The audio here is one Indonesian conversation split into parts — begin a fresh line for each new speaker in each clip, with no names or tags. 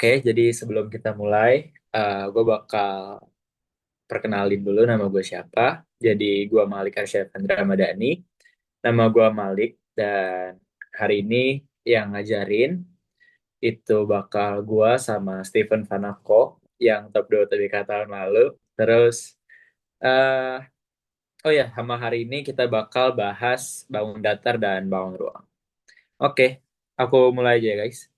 Oke, jadi sebelum kita mulai, gue bakal perkenalin dulu nama gue siapa. Jadi gue Malik Arsyafandra Ramadhani. Nama gue Malik dan hari ini yang ngajarin itu bakal gue sama Steven Vanako yang top 2 TBK tahun lalu. Terus, eh oh ya, sama hari ini kita bakal bahas bangun datar dan bangun ruang. Oke, aku mulai aja guys.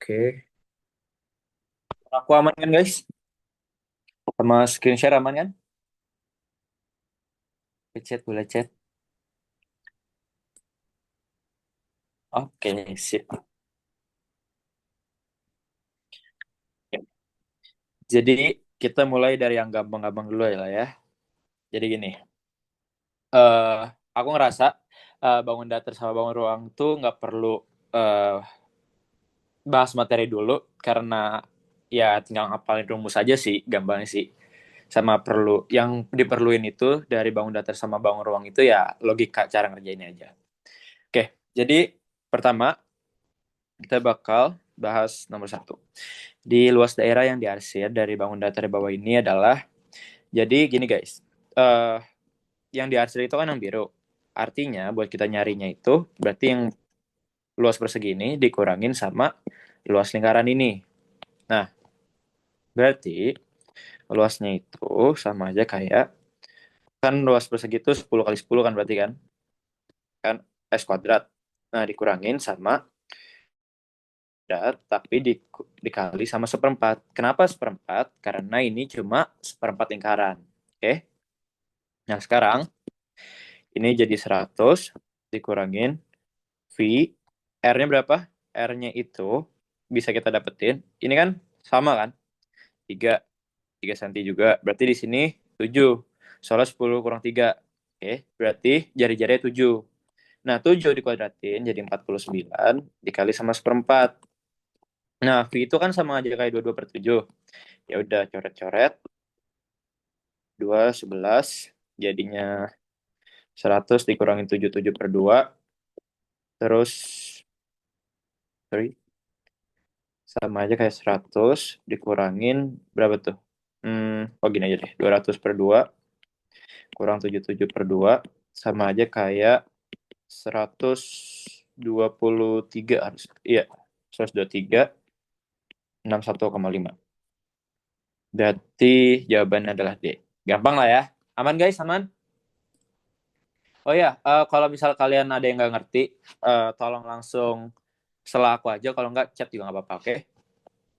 Oke, aku aman kan guys? Sama screen share aman kan? Boleh chat, boleh chat. Oke, sip. Jadi kita mulai dari yang gampang-gampang dulu ya lah ya. Jadi gini, eh aku ngerasa bangun datar sama bangun ruang tuh nggak perlu eh, bahas materi dulu karena ya tinggal ngapalin rumus aja sih, gampangnya sih. Sama perlu yang diperluin itu dari bangun datar sama bangun ruang itu ya logika cara ngerjainnya aja. Oke, jadi pertama kita bakal bahas nomor satu. Di luas daerah yang diarsir dari bangun datar di bawah ini adalah, jadi gini guys, eh yang diarsir itu kan yang biru. Artinya buat kita nyarinya itu berarti yang luas persegi ini dikurangin sama luas lingkaran ini. Nah, berarti luasnya itu sama aja kayak, kan luas persegi itu 10 kali 10 kan berarti kan? Kan S kuadrat. Nah, dikurangin sama tapi dikali sama seperempat. Kenapa seperempat? Karena ini cuma seperempat lingkaran. Oke. Nah, sekarang ini jadi 100 dikurangin V. R-nya berapa? R-nya itu bisa kita dapetin. Ini kan sama kan? 3 3 cm juga. Berarti di sini 7. Soalnya 10 kurang 3. Oke, berarti jari-jarinya 7. Nah, 7 dikuadratin jadi 49 dikali sama seperempat. Nah, V itu kan sama aja kayak 22/7. Ya udah, coret-coret. 2 11 jadinya 100 dikurangin 7 7/2. Terus, sorry, sama aja kayak 100 dikurangin berapa tuh? Oh gini aja deh. 200/2 kurang 77/2 sama aja kayak 123 harus. Iya, 123 61,5. Berarti jawabannya adalah D. Gampang lah ya. Aman guys, aman? Oh ya, kalau misal kalian ada yang nggak ngerti, tolong langsung setelah aku aja. Kalau nggak, chat juga nggak apa-apa, oke?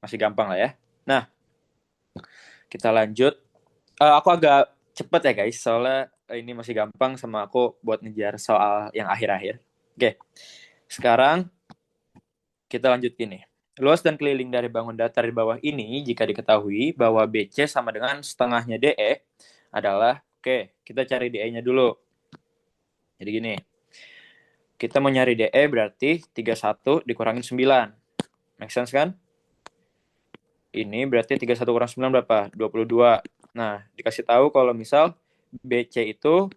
Masih gampang lah ya. Nah, kita lanjut. Aku agak cepet ya guys, soalnya ini masih gampang sama aku buat ngejar soal yang akhir-akhir. Oke, sekarang kita lanjut gini. Luas dan keliling dari bangun datar di bawah ini jika diketahui bahwa BC sama dengan setengahnya DE adalah, oke, kita cari DE-nya dulu. Jadi gini, kita mau nyari DE berarti 31 dikurangin 9. Make sense kan? Ini berarti 31 kurang 9 berapa? 22. Nah, dikasih tahu kalau misal BC itu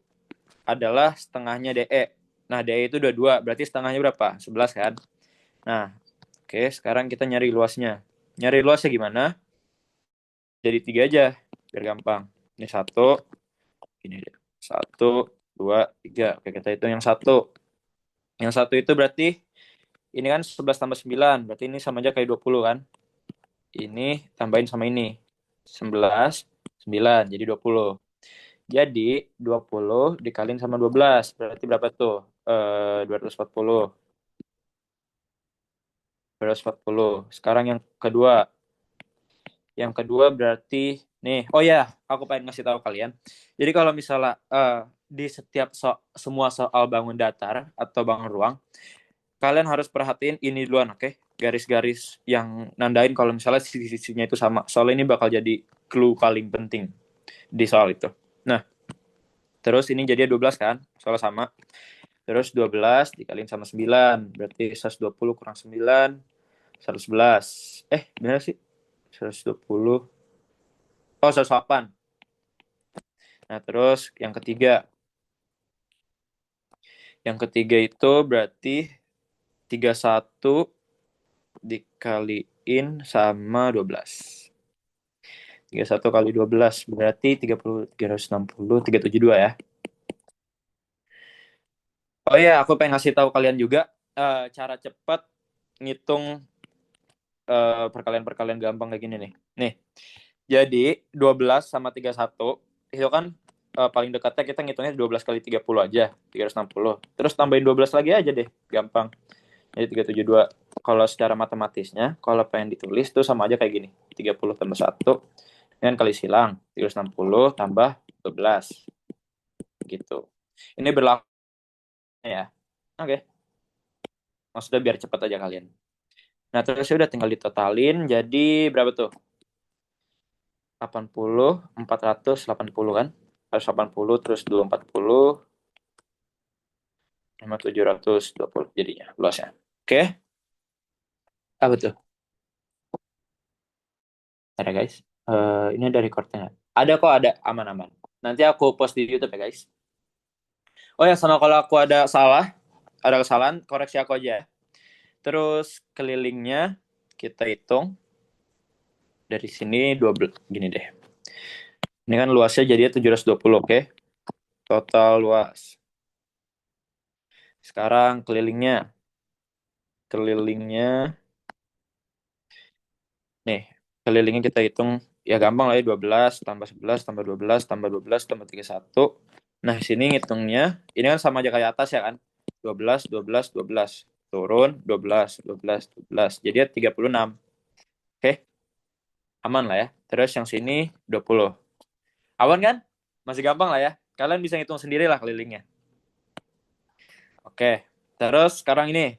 adalah setengahnya DE. Nah, DE itu 22, berarti setengahnya berapa? 11 kan? Nah, oke, sekarang kita nyari luasnya. Nyari luasnya gimana? Jadi 3 aja, biar gampang. Ini 1, ini deh. 1, 2, 3. Oke, kita hitung yang 1. Yang 1 itu berarti, ini kan 11 tambah 9, berarti ini sama aja kayak 20 kan? Ini tambahin sama ini. 11, 9, jadi 20. Jadi 20 dikaliin sama 12, berarti berapa tuh? 240. 240. Sekarang yang kedua. Yang kedua berarti nih, oh ya, aku pengen ngasih tahu kalian. Jadi kalau misalnya di setiap semua soal bangun datar atau bangun ruang, kalian harus perhatiin ini duluan, oke? Garis-garis yang nandain kalau misalnya sisi-sisinya itu sama. Soal ini bakal jadi clue paling penting di soal itu. Nah, terus ini jadi 12 kan? Soal sama. Terus 12 dikaliin sama 9. Berarti 120 kurang 9, 111. Bener sih? 120. Oh, 108. Nah, terus yang ketiga. Yang ketiga itu berarti 31 dikaliin sama 12. 31 kali 12 berarti 30, 360, 372 ya. Oh iya, aku pengen ngasih tahu kalian juga cara cepat ngitung perkalian-perkalian gampang kayak gini nih. Nih, jadi 12 sama 31 itu kan paling dekatnya kita ngitungnya 12 kali 30 aja, 360. Terus tambahin 12 lagi aja deh, gampang. Jadi 372. Kalau secara matematisnya, kalau pengen ditulis tuh sama aja kayak gini. 30 tambah 1 dengan kali silang. 360 tambah 12. Gitu. Ini berlaku ya. Oke. Maksudnya biar cepat aja kalian. Nah, terus udah tinggal ditotalin. Jadi berapa tuh? 80, 480 kan? 180 terus 240 sama 720 jadinya luasnya. Oke. Apa tuh? Ada guys. Ini ada recordnya. Ada kok, ada, aman-aman. Nanti aku post di YouTube ya guys. Oh ya, sama kalau aku ada kesalahan, koreksi aku aja. Terus kelilingnya kita hitung dari sini 12 gini deh. Ini kan luasnya jadinya 720, oke? Total luas. Sekarang kelilingnya. Kelilingnya nih, kelilingnya kita hitung ya gampang lah ya, 12 tambah 11 tambah 12 tambah 12 tambah 31. Nah, sini ngitungnya ini kan sama aja kayak atas ya kan? 12 12 12 turun 12 12 12. Jadi 36. Oke, aman lah ya. Terus yang sini 20. Aman kan? Masih gampang lah ya. Kalian bisa hitung sendiri lah kelilingnya. Oke. Terus sekarang ini.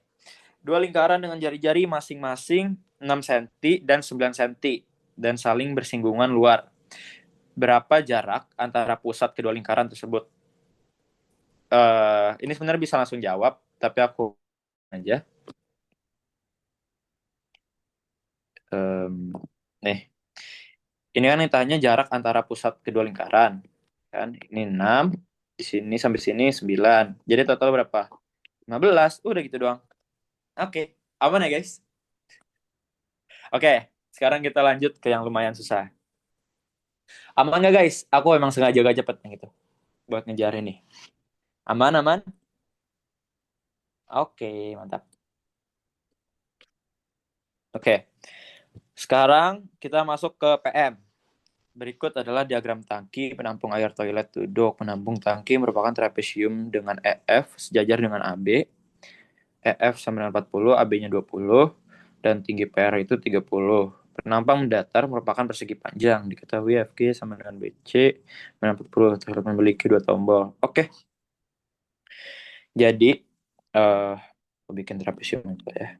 Dua lingkaran dengan jari-jari masing-masing 6 cm dan 9 cm dan saling bersinggungan luar. Berapa jarak antara pusat kedua lingkaran tersebut? Ini sebenarnya bisa langsung jawab, tapi aku aja. Nih, ini kan ditanya jarak antara pusat kedua lingkaran. Kan, ini 6, di sini sampai sini 9. Jadi total berapa? 15, udah gitu doang. Oke, aman ya guys? Oke, sekarang kita lanjut ke yang lumayan susah. Aman nggak guys? Aku emang sengaja gak cepet gitu buat ngejar ini. Aman, aman? Oke, mantap. Oke, sekarang kita masuk ke PM. Berikut adalah diagram tangki penampung air toilet duduk. Penampung tangki merupakan trapesium dengan EF sejajar dengan AB. EF sama dengan 40, AB-nya 20, dan tinggi PR itu 30. Penampang mendatar merupakan persegi panjang. Diketahui FG sama dengan BC, 40, terlihat memiliki dua tombol. Oke, jadi aku bikin trapesium itu ya.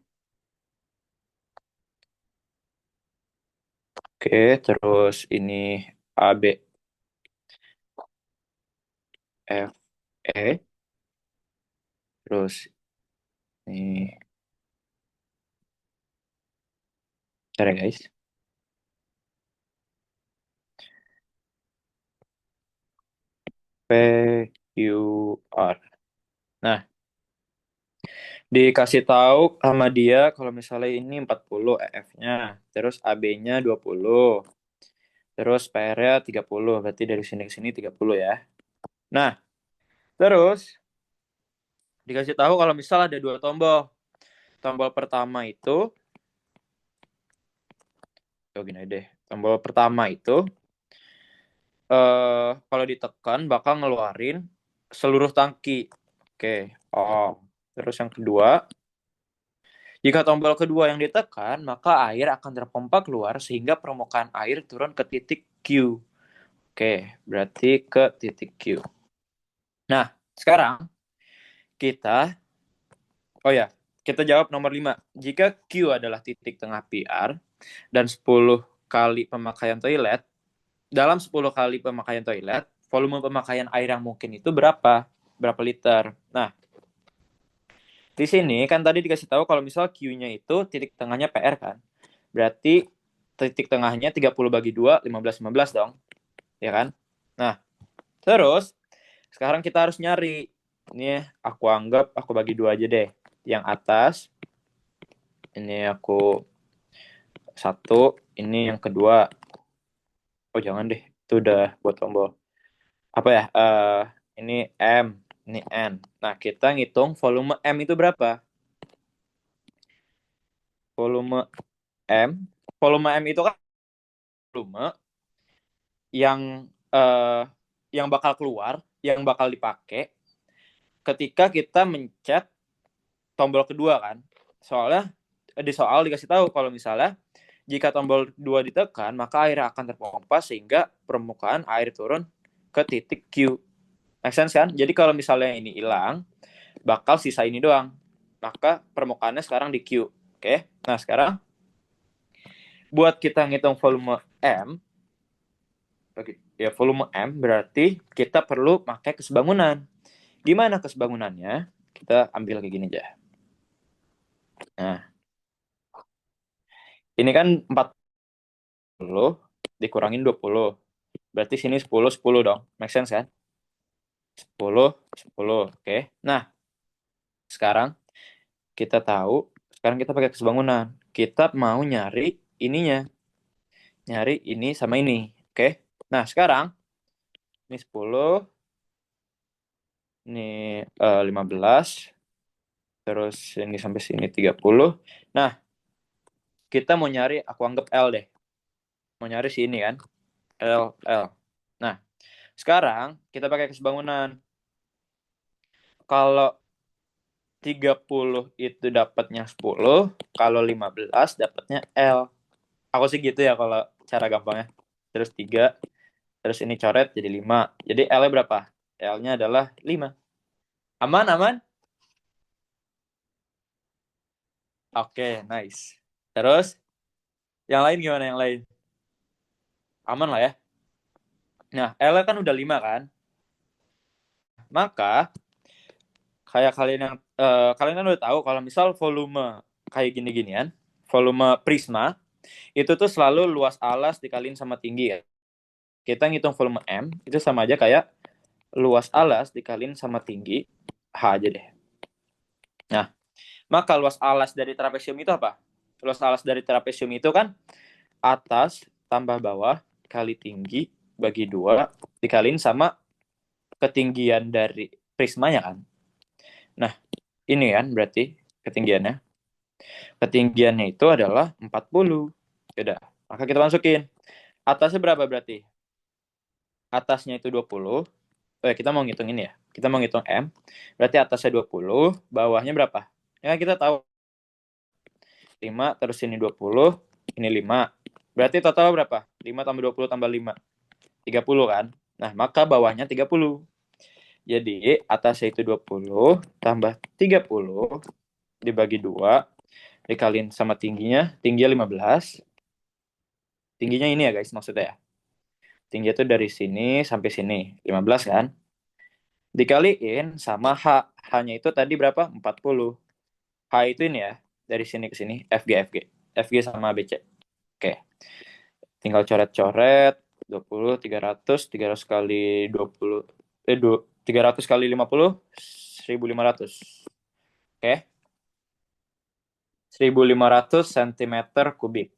Oke, terus ini AB, F, E, terus ini, bentar ya guys. P, Q, R. Nah, dikasih tahu sama dia kalau misalnya ini 40 EF-nya, terus AB-nya 20, terus PR-nya 30, berarti dari sini ke sini 30 ya. Nah, terus dikasih tahu kalau misal ada dua tombol. Tombol pertama itu, gini deh, tombol pertama itu kalau ditekan bakal ngeluarin seluruh tangki. Oke, oh. Terus yang kedua, jika tombol kedua yang ditekan, maka air akan terpompa keluar sehingga permukaan air turun ke titik Q. Oke, berarti ke titik Q. Nah, sekarang kita, oh ya, kita jawab nomor 5. Jika Q adalah titik tengah PR dan 10 kali pemakaian toilet, dalam 10 kali pemakaian toilet, volume pemakaian air yang mungkin itu berapa? Berapa liter? Nah, di sini kan tadi dikasih tahu kalau misal Q-nya itu titik tengahnya PR kan. Berarti titik tengahnya 30 bagi 2, 15 dong. Ya kan? Nah, Terus sekarang kita harus nyari. Ini aku anggap aku bagi dua aja deh. Yang atas ini aku satu, ini yang kedua. Oh jangan deh, itu udah buat tombol. Apa ya? Ini M, ini N. Nah kita ngitung volume M itu berapa? Volume M, volume M itu kan volume yang yang bakal keluar, yang bakal dipakai ketika kita mencet tombol kedua kan. Soalnya di soal dikasih tahu kalau misalnya jika tombol 2 ditekan, maka air akan terpompa sehingga permukaan air turun ke titik Q. Make sense kan? Jadi kalau misalnya ini hilang, bakal sisa ini doang. Maka permukaannya sekarang di Q. Oke? Nah, sekarang buat kita ngitung volume M, ya volume M berarti kita perlu pakai kesebangunan. Gimana kesebangunannya? Kita ambil kayak gini aja. Nah, ini kan 40 dikurangin 20. Berarti sini 10, 10 dong. Make sense kan? 10, 10. Oke. Nah, sekarang kita tahu, sekarang kita pakai kesebangunan. Kita mau nyari ininya. Nyari ini sama ini. Oke. Nah, sekarang ini 10, ini 15, terus ini sampai sini 30. Nah, kita mau nyari, aku anggap L deh. Mau nyari sini kan. L, L. Nah, sekarang kita pakai kesebangunan. Kalau 30 itu dapatnya 10, kalau 15 dapatnya L. Aku sih gitu ya kalau cara gampangnya. Terus 3, terus ini coret jadi 5. Jadi L-nya berapa? L-nya adalah 5. Aman, aman? Oke, nice. Terus, yang lain gimana yang lain? Aman lah ya. Nah, L-nya kan udah 5 kan? Maka, kayak kalian kan udah tahu kalau misal volume kayak gini-ginian, volume prisma, itu tuh selalu luas alas dikaliin sama tinggi ya. Kita ngitung volume M, itu sama aja kayak luas alas dikaliin sama tinggi, H aja deh. Nah, maka luas alas dari trapesium itu apa? Luas alas dari trapesium itu kan atas tambah bawah kali tinggi bagi 2 dikaliin sama ketinggian dari prismanya kan. Nah, ini kan berarti ketinggiannya. Ketinggiannya itu adalah 40. Yaudah, maka kita masukin. Atasnya berapa berarti? Atasnya itu 20. Kita mau ngitung ini ya. Kita mau ngitung M. Berarti atasnya 20, bawahnya berapa? Ya kita tahu 5, terus ini 20, ini 5. Berarti total berapa? 5 tambah 20 tambah 5. 30 kan? Nah, maka bawahnya 30. Jadi, atasnya itu 20 tambah 30 dibagi 2 dikaliin sama tingginya. Tingginya 15. Tingginya ini ya guys, maksudnya ya. Tingginya itu dari sini sampai sini. 15 kan? Dikaliin sama H. H-nya itu tadi berapa? 40. H itu ini ya. Dari sini ke sini. FG, FG. FG sama BC. Oke. Tinggal coret-coret. 20, 300 kali 20. 300 kali 50. 1500. Oke. 1500 cm kubik.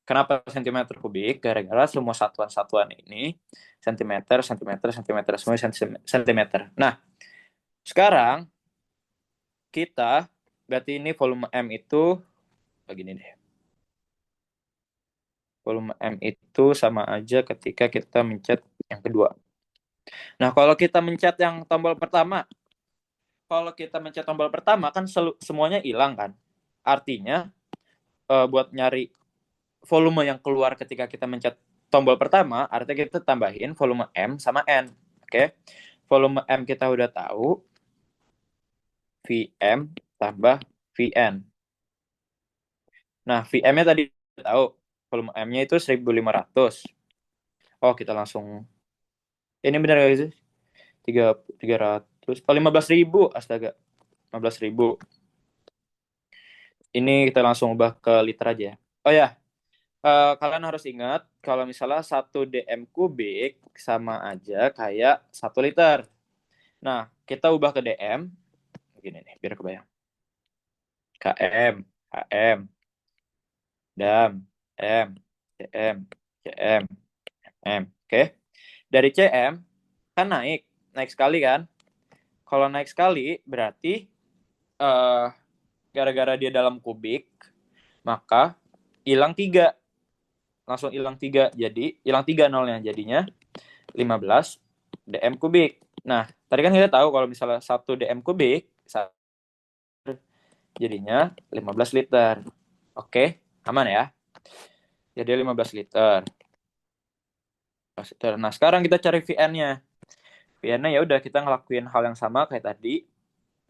Kenapa centimeter kubik? Gara-gara semua satuan-satuan ini sentimeter, sentimeter, sentimeter, semua sentimeter. Nah, sekarang kita berarti ini volume M itu begini deh. Volume M itu sama aja ketika kita mencet yang kedua. Nah, kalau kita mencet yang tombol pertama, kan semuanya hilang kan. Artinya buat nyari volume yang keluar ketika kita mencet tombol pertama, artinya kita tambahin volume M sama N. Oke. Volume M kita udah tahu, Vm tambah Vn. Nah, Vm-nya tadi udah tahu, volume M-nya itu 1500. Oh, kita langsung, ini benar gak sih? 300, oh 15.000, astaga. 15.000. Ini kita langsung ubah ke liter aja. Oh ya, kalian harus ingat, kalau misalnya 1 dm kubik sama aja kayak 1 liter. Nah, kita ubah ke dm. Gini nih, biar kebayang. km, km, dam, m, cm, cm, m. Oke. Dari cm kan naik sekali kan? Kalau naik sekali berarti eh, gara-gara dia dalam kubik, maka hilang 3. Langsung hilang 3. Jadi hilang 3 nolnya, jadinya 15 dm kubik. Nah, tadi kan kita tahu kalau misalnya 1 dm kubik jadinya 15 liter. Oke, aman ya? Jadi 15 liter. Nah, sekarang kita cari VN-nya. VN-nya ya udah kita ngelakuin hal yang sama kayak tadi.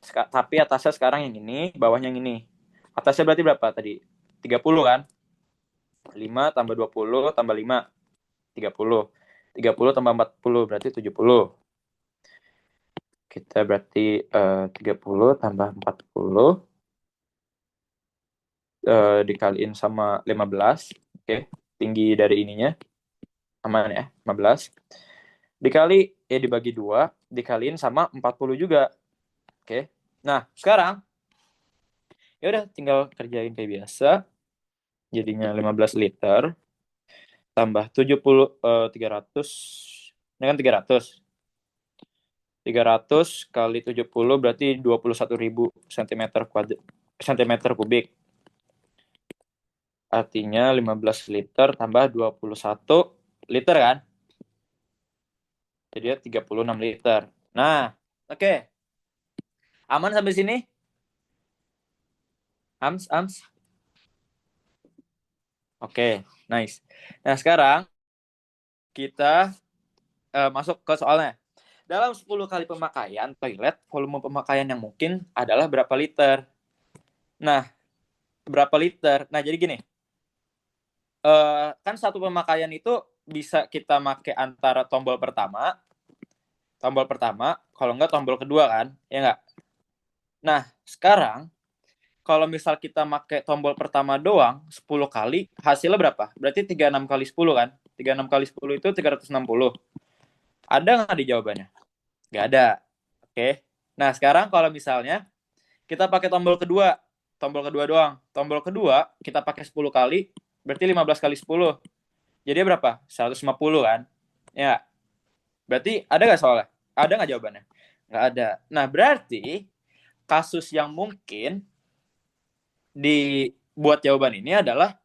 Tapi atasnya sekarang yang ini, bawahnya yang ini. Atasnya berarti berapa tadi? 30 kan? 5 tambah 20 tambah 5, 30. 30 tambah 40 berarti 70. Kita berarti 30 tambah 40 dikaliin sama 15. Oke, tinggi dari ininya. Aman ya, 15. Dikali, dibagi 2, dikaliin sama 40 juga. Oke. Nah, sekarang ya udah tinggal kerjain kayak biasa. Jadinya 15 liter tambah 70 300. Ini kan 300. 300 kali 70 berarti 21.000 cm kubik. Artinya 15 liter tambah 21 liter kan? Jadi 36 liter. Nah, oke. Aman sampai sini? Ams. Oke, nice. Nah, sekarang kita masuk ke soalnya. Dalam 10 kali pemakaian toilet, volume pemakaian yang mungkin adalah berapa liter? Nah, berapa liter? Nah, jadi gini. Kan satu pemakaian itu bisa kita pakai antara tombol pertama, kalau enggak tombol kedua kan, ya enggak? Nah, sekarang kalau misal kita pakai tombol pertama doang 10 kali, hasilnya berapa? Berarti 36 kali 10 kan? 36 kali 10 itu 360. Ada nggak di jawabannya? Nggak ada. Oke. Nah, sekarang kalau misalnya kita pakai tombol kedua doang. Tombol kedua kita pakai 10 kali, berarti 15 kali 10. Jadi berapa? 150 kan? Ya. Berarti ada nggak soalnya? Ada nggak jawabannya? Nggak ada. Nah, berarti kasus yang mungkin dibuat jawaban ini adalah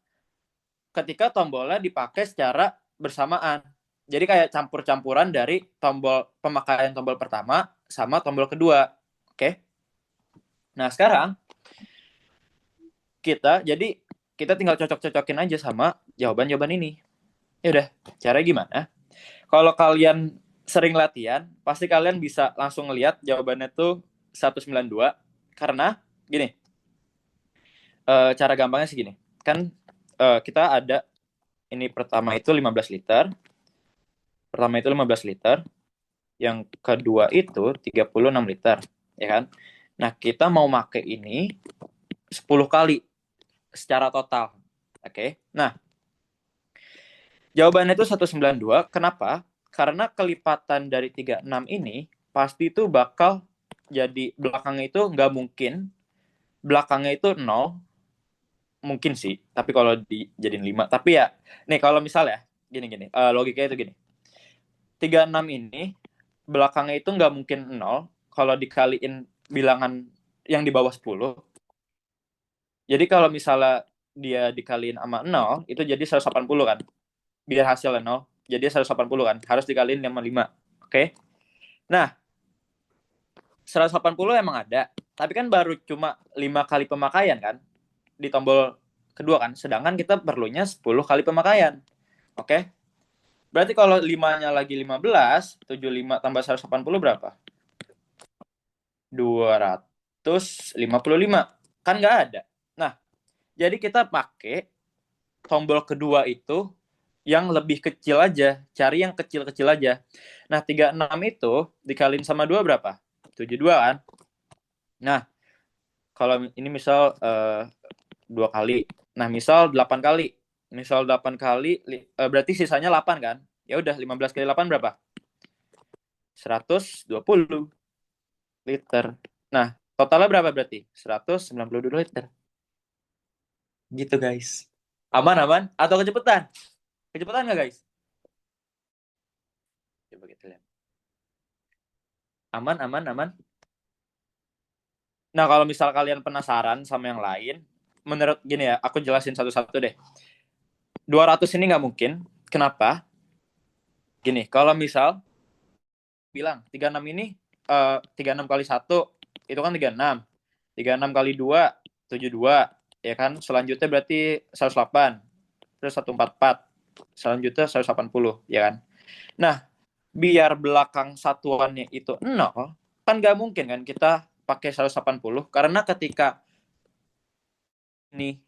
ketika tombolnya dipakai secara bersamaan. Jadi kayak campur-campuran dari pemakaian tombol pertama sama tombol kedua. Oke. Nah, sekarang kita tinggal cocok-cocokin aja sama jawaban-jawaban ini. Ya udah, cara gimana? Kalau kalian sering latihan, pasti kalian bisa langsung ngelihat jawabannya tuh 192. Karena gini, cara gampangnya sih gini. Kan kita ada ini pertama itu 15 liter. Pertama itu 15 liter. Yang kedua itu 36 liter, ya kan? Nah, kita mau pakai ini 10 kali secara total. Oke. Nah, jawabannya itu 192. Kenapa? Karena kelipatan dari 36 ini pasti itu bakal jadi belakangnya itu nggak mungkin. Belakangnya itu 0. Mungkin sih. Tapi kalau dijadiin 5. Tapi ya, nih kalau misalnya, gini. Logikanya itu gini. 36 ini, belakangnya itu nggak mungkin 0. Kalau dikaliin bilangan yang di bawah 10. Jadi kalau misalnya dia dikaliin sama 0, itu jadi 180 kan. Biar hasilnya 0. Jadi 180 kan. Harus dikaliin sama 5. Oke. Nah, 180 emang ada. Tapi kan baru cuma 5 kali pemakaian kan. Di tombol kedua kan. Sedangkan kita perlunya 10 kali pemakaian. Oke. Berarti kalau 5-nya lagi 15, 75 tambah 180 berapa? 255. Kan nggak ada. Nah, jadi kita pakai tombol kedua itu yang lebih kecil aja. Cari yang kecil-kecil aja. Nah, 36 itu dikaliin sama 2 berapa? 72 kan? Nah, kalau ini misal 2 kali. Nah, misal 8 kali. Misal 8 kali, berarti sisanya 8 kan? Ya udah, 15 kali 8 berapa? 120 liter. Nah, totalnya berapa berarti? 192 liter. Gitu guys. Aman, aman? Atau kecepatan? Kecepatan nggak guys? Coba kita lihat. Aman, aman, aman. Nah, kalau misal kalian penasaran sama yang lain, menurut gini ya, aku jelasin satu-satu deh. 200 ini nggak mungkin. Kenapa? Gini, kalau misal bilang 36 ini 36 kali 1 itu kan 36. 36 kali 2 72 ya kan. Selanjutnya berarti 108. Terus 144. Selanjutnya 180 ya kan. Nah, biar belakang satuannya itu 0, kan nggak mungkin kan kita pakai 180 karena ketika ini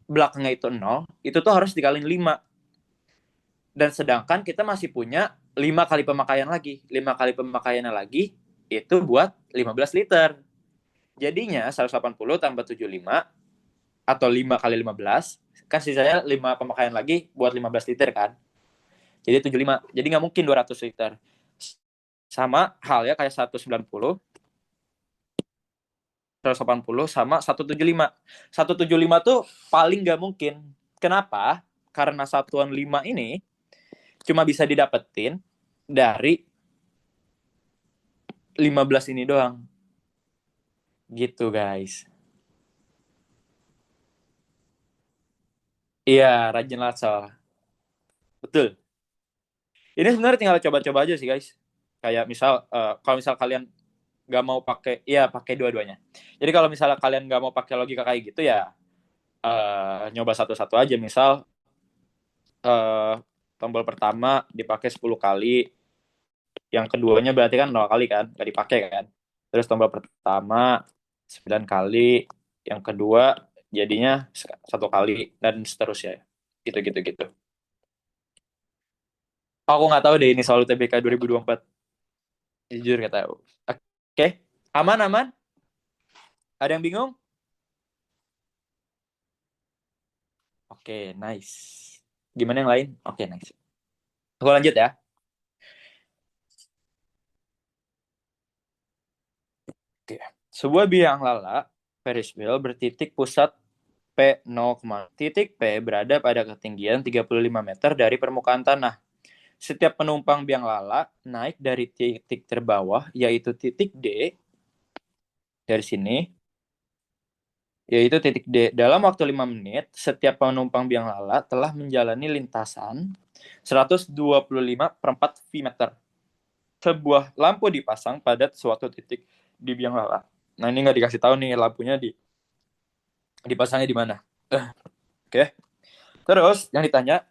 belakangnya itu 0, itu tuh harus dikaliin 5. Dan sedangkan kita masih punya 5 kali pemakaian lagi. 5 kali pemakaiannya lagi itu buat 15 liter. Jadinya 180 tambah 75 atau 5 kali 15, kan sisanya 5 pemakaian lagi buat 15 liter kan. Jadi 75. Jadi nggak mungkin 200 liter. Sama hal ya kayak 190, 180 sama 175. 175 tuh paling nggak mungkin. Kenapa? Karena satuan 5 ini cuma bisa didapetin dari 15 ini doang. Gitu guys. Iya, rajin latsal. Betul. Ini sebenarnya tinggal coba-coba aja sih guys. Kayak misal kalau misal kalian nggak mau pakai, iya pakai dua-duanya. Jadi kalau misalnya kalian nggak mau pakai logika kayak gitu ya nyoba satu-satu aja. Misal uh, tombol pertama dipakai 10 kali, yang keduanya berarti kan 0 kali kan, nggak dipakai kan. Terus tombol pertama 9 kali, yang kedua jadinya 1 kali, dan seterusnya. Gitu-gitu gitu. Aku nggak tahu deh ini soal UTBK 2024. Jujur nggak tahu. Oke, aman aman. Ada yang bingung? Oke, nice. Gimana yang lain? Oke, nice. Aku lanjut ya. Oke. Sebuah biang lala Ferris wheel bertitik pusat P0, titik P berada pada ketinggian 35 meter dari permukaan tanah. Setiap penumpang biang lala naik dari titik terbawah, yaitu titik D, dari sini, yaitu titik D. Dalam waktu 5 menit, setiap penumpang biang lala telah menjalani lintasan 125 per 4 V meter. Sebuah lampu dipasang pada suatu titik di biang lala. Nah, ini nggak dikasih tahu nih lampunya dipasangnya di mana. Oke. Terus yang ditanya,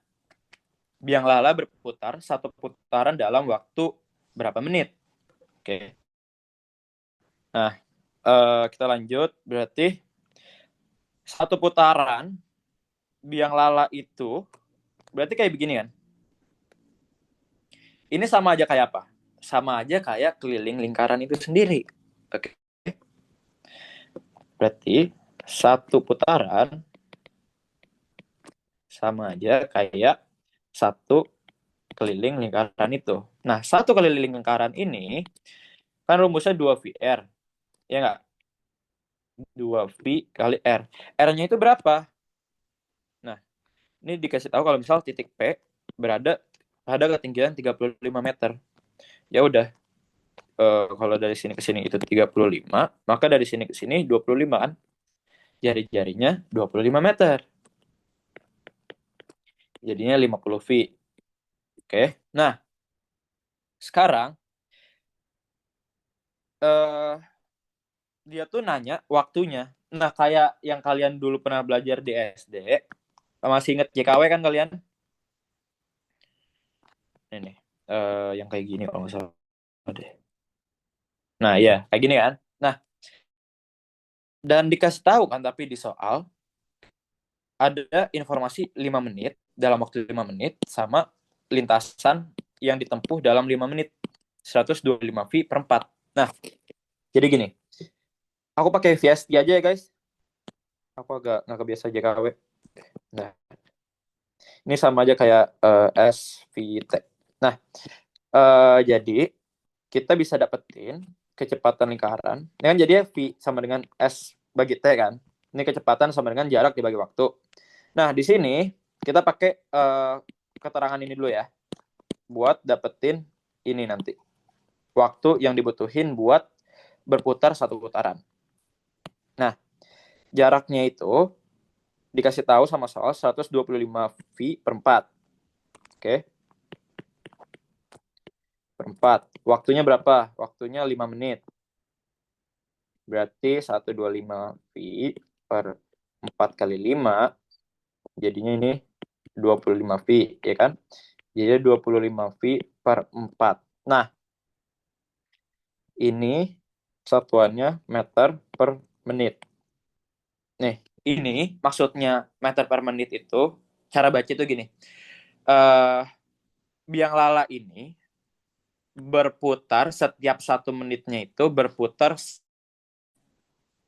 biang lala berputar satu putaran dalam waktu berapa menit? Oke. Nah, kita lanjut. Berarti satu putaran biang lala itu berarti kayak begini kan? Ini sama aja kayak apa? Sama aja kayak keliling lingkaran itu sendiri. Oke. Berarti satu putaran sama aja kayak satu keliling lingkaran itu. Nah, satu keliling lingkaran ini kan rumusnya 2VR. Ya nggak? 2V kali R. R-nya itu berapa? Nah, ini dikasih tahu kalau misal titik P berada pada ketinggian 35 meter. Ya udah, kalau dari sini ke sini itu 35, maka dari sini ke sini 25 kan. Jari-jarinya 25 meter. Jadinya 50 V. Oke. Nah, sekarang eh dia tuh nanya waktunya. Nah, kayak yang kalian dulu pernah belajar di SD, masih inget JKW kan kalian? Ini yang kayak gini kalau nggak salah deh. Nah, iya, kayak gini kan. Nah, dan dikasih tahu kan tapi di soal ada informasi 5 menit, dalam waktu 5 menit sama lintasan yang ditempuh dalam 5 menit 125 V per 4. Nah, jadi gini, aku pakai VST aja ya guys. Aku agak nggak kebiasa JKW. Nah, Ini sama aja kayak SVT. Nah, jadi kita bisa dapetin kecepatan lingkaran. Ini kan jadi V sama dengan S bagi T kan. Ini kecepatan sama dengan jarak dibagi waktu. Nah, di sini kita pakai keterangan ini dulu ya. Buat dapetin ini nanti. Waktu yang dibutuhin buat berputar satu putaran. Nah, jaraknya itu dikasih tahu sama soal 125 V per 4. Oke. Per 4. Waktunya berapa? Waktunya 5 menit. Berarti 125 V per 4 kali 5. Jadinya ini 25 V, ya kan? Jadi 25 V per 4. Nah, ini satuannya meter per menit. Nih, ini maksudnya meter per menit itu, cara baca itu gini. Biang lala ini berputar setiap 1 menitnya itu berputar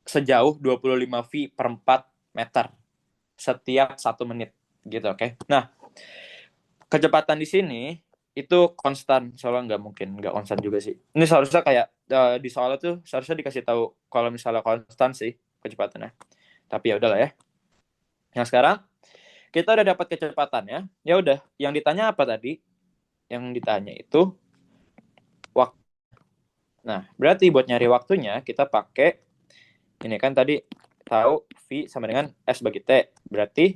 sejauh 25 V per 4 meter setiap 1 menit gitu, oke? Nah, kecepatan di sini itu konstan, soalnya nggak mungkin nggak konstan juga sih. Ini seharusnya kayak di soalnya tuh seharusnya dikasih tahu kalau misalnya konstan sih kecepatannya. Tapi ya udahlah ya. Nah, sekarang kita udah dapat kecepatannya. Ya udah, yang ditanya apa tadi? Yang ditanya itu waktu. Nah, berarti buat nyari waktunya kita pakai ini kan tadi tahu V sama dengan S bagi T. Berarti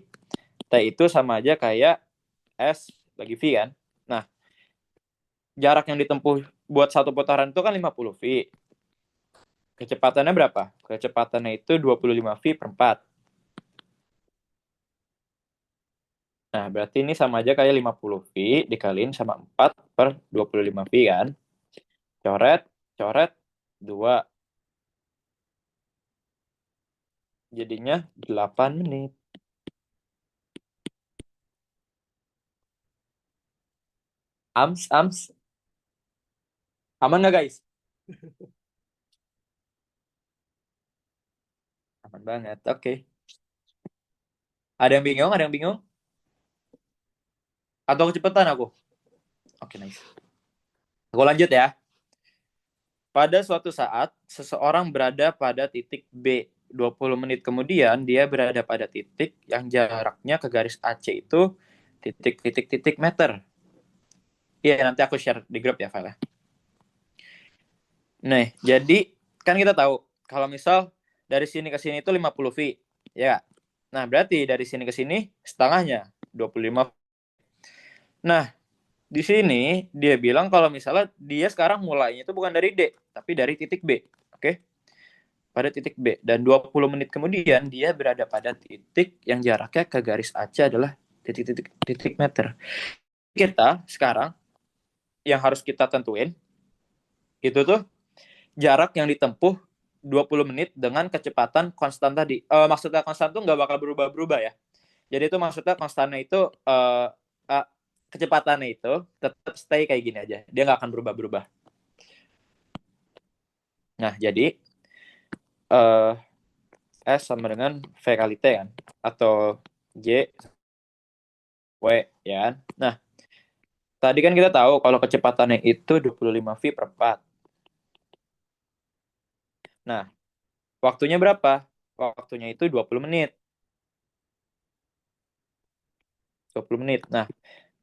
T itu sama aja kayak S bagi V kan. Nah, jarak yang ditempuh buat satu putaran itu kan 50 V. Kecepatannya berapa? Kecepatannya itu 25 V per 4. Nah, berarti ini sama aja kayak 50 V dikaliin sama 4 per 25 V kan. Coret, coret, 2. Jadinya 8 menit. Ams, ams. Aman nggak guys? Aman banget, oke. Ada yang bingung? Ada yang bingung? Atau kecepatan aku? Oke, nice. Aku lanjut ya. Pada suatu saat, seseorang berada pada titik B. 20 menit kemudian, dia berada pada titik yang jaraknya ke garis AC itu titik-titik-titik meter. Iya, nanti aku share di grup ya file. Nah, jadi kan kita tahu kalau misal dari sini ke sini itu 50 V, ya. Nah, berarti dari sini ke sini setengahnya 25. Nah, di sini dia bilang kalau misalnya dia sekarang mulainya itu bukan dari D, tapi dari titik B. Oke? Pada titik B. Dan 20 menit kemudian dia berada pada titik yang jaraknya ke garis AC adalah titik-titik meter. Kita sekarang yang harus kita tentuin itu tuh jarak yang ditempuh 20 menit dengan kecepatan konstan tadi. Maksudnya konstan tuh nggak bakal berubah-berubah ya. Jadi itu maksudnya konstannya itu kecepatannya itu tetap stay kayak gini aja. Dia nggak akan berubah-berubah. Nah, jadi S sama dengan V kali T kan. Atau J W ya kan. Nah, tadi kan kita tahu kalau kecepatannya itu 25 V per 4. Nah, waktunya berapa? Waktunya itu 20 menit. 20 menit. Nah,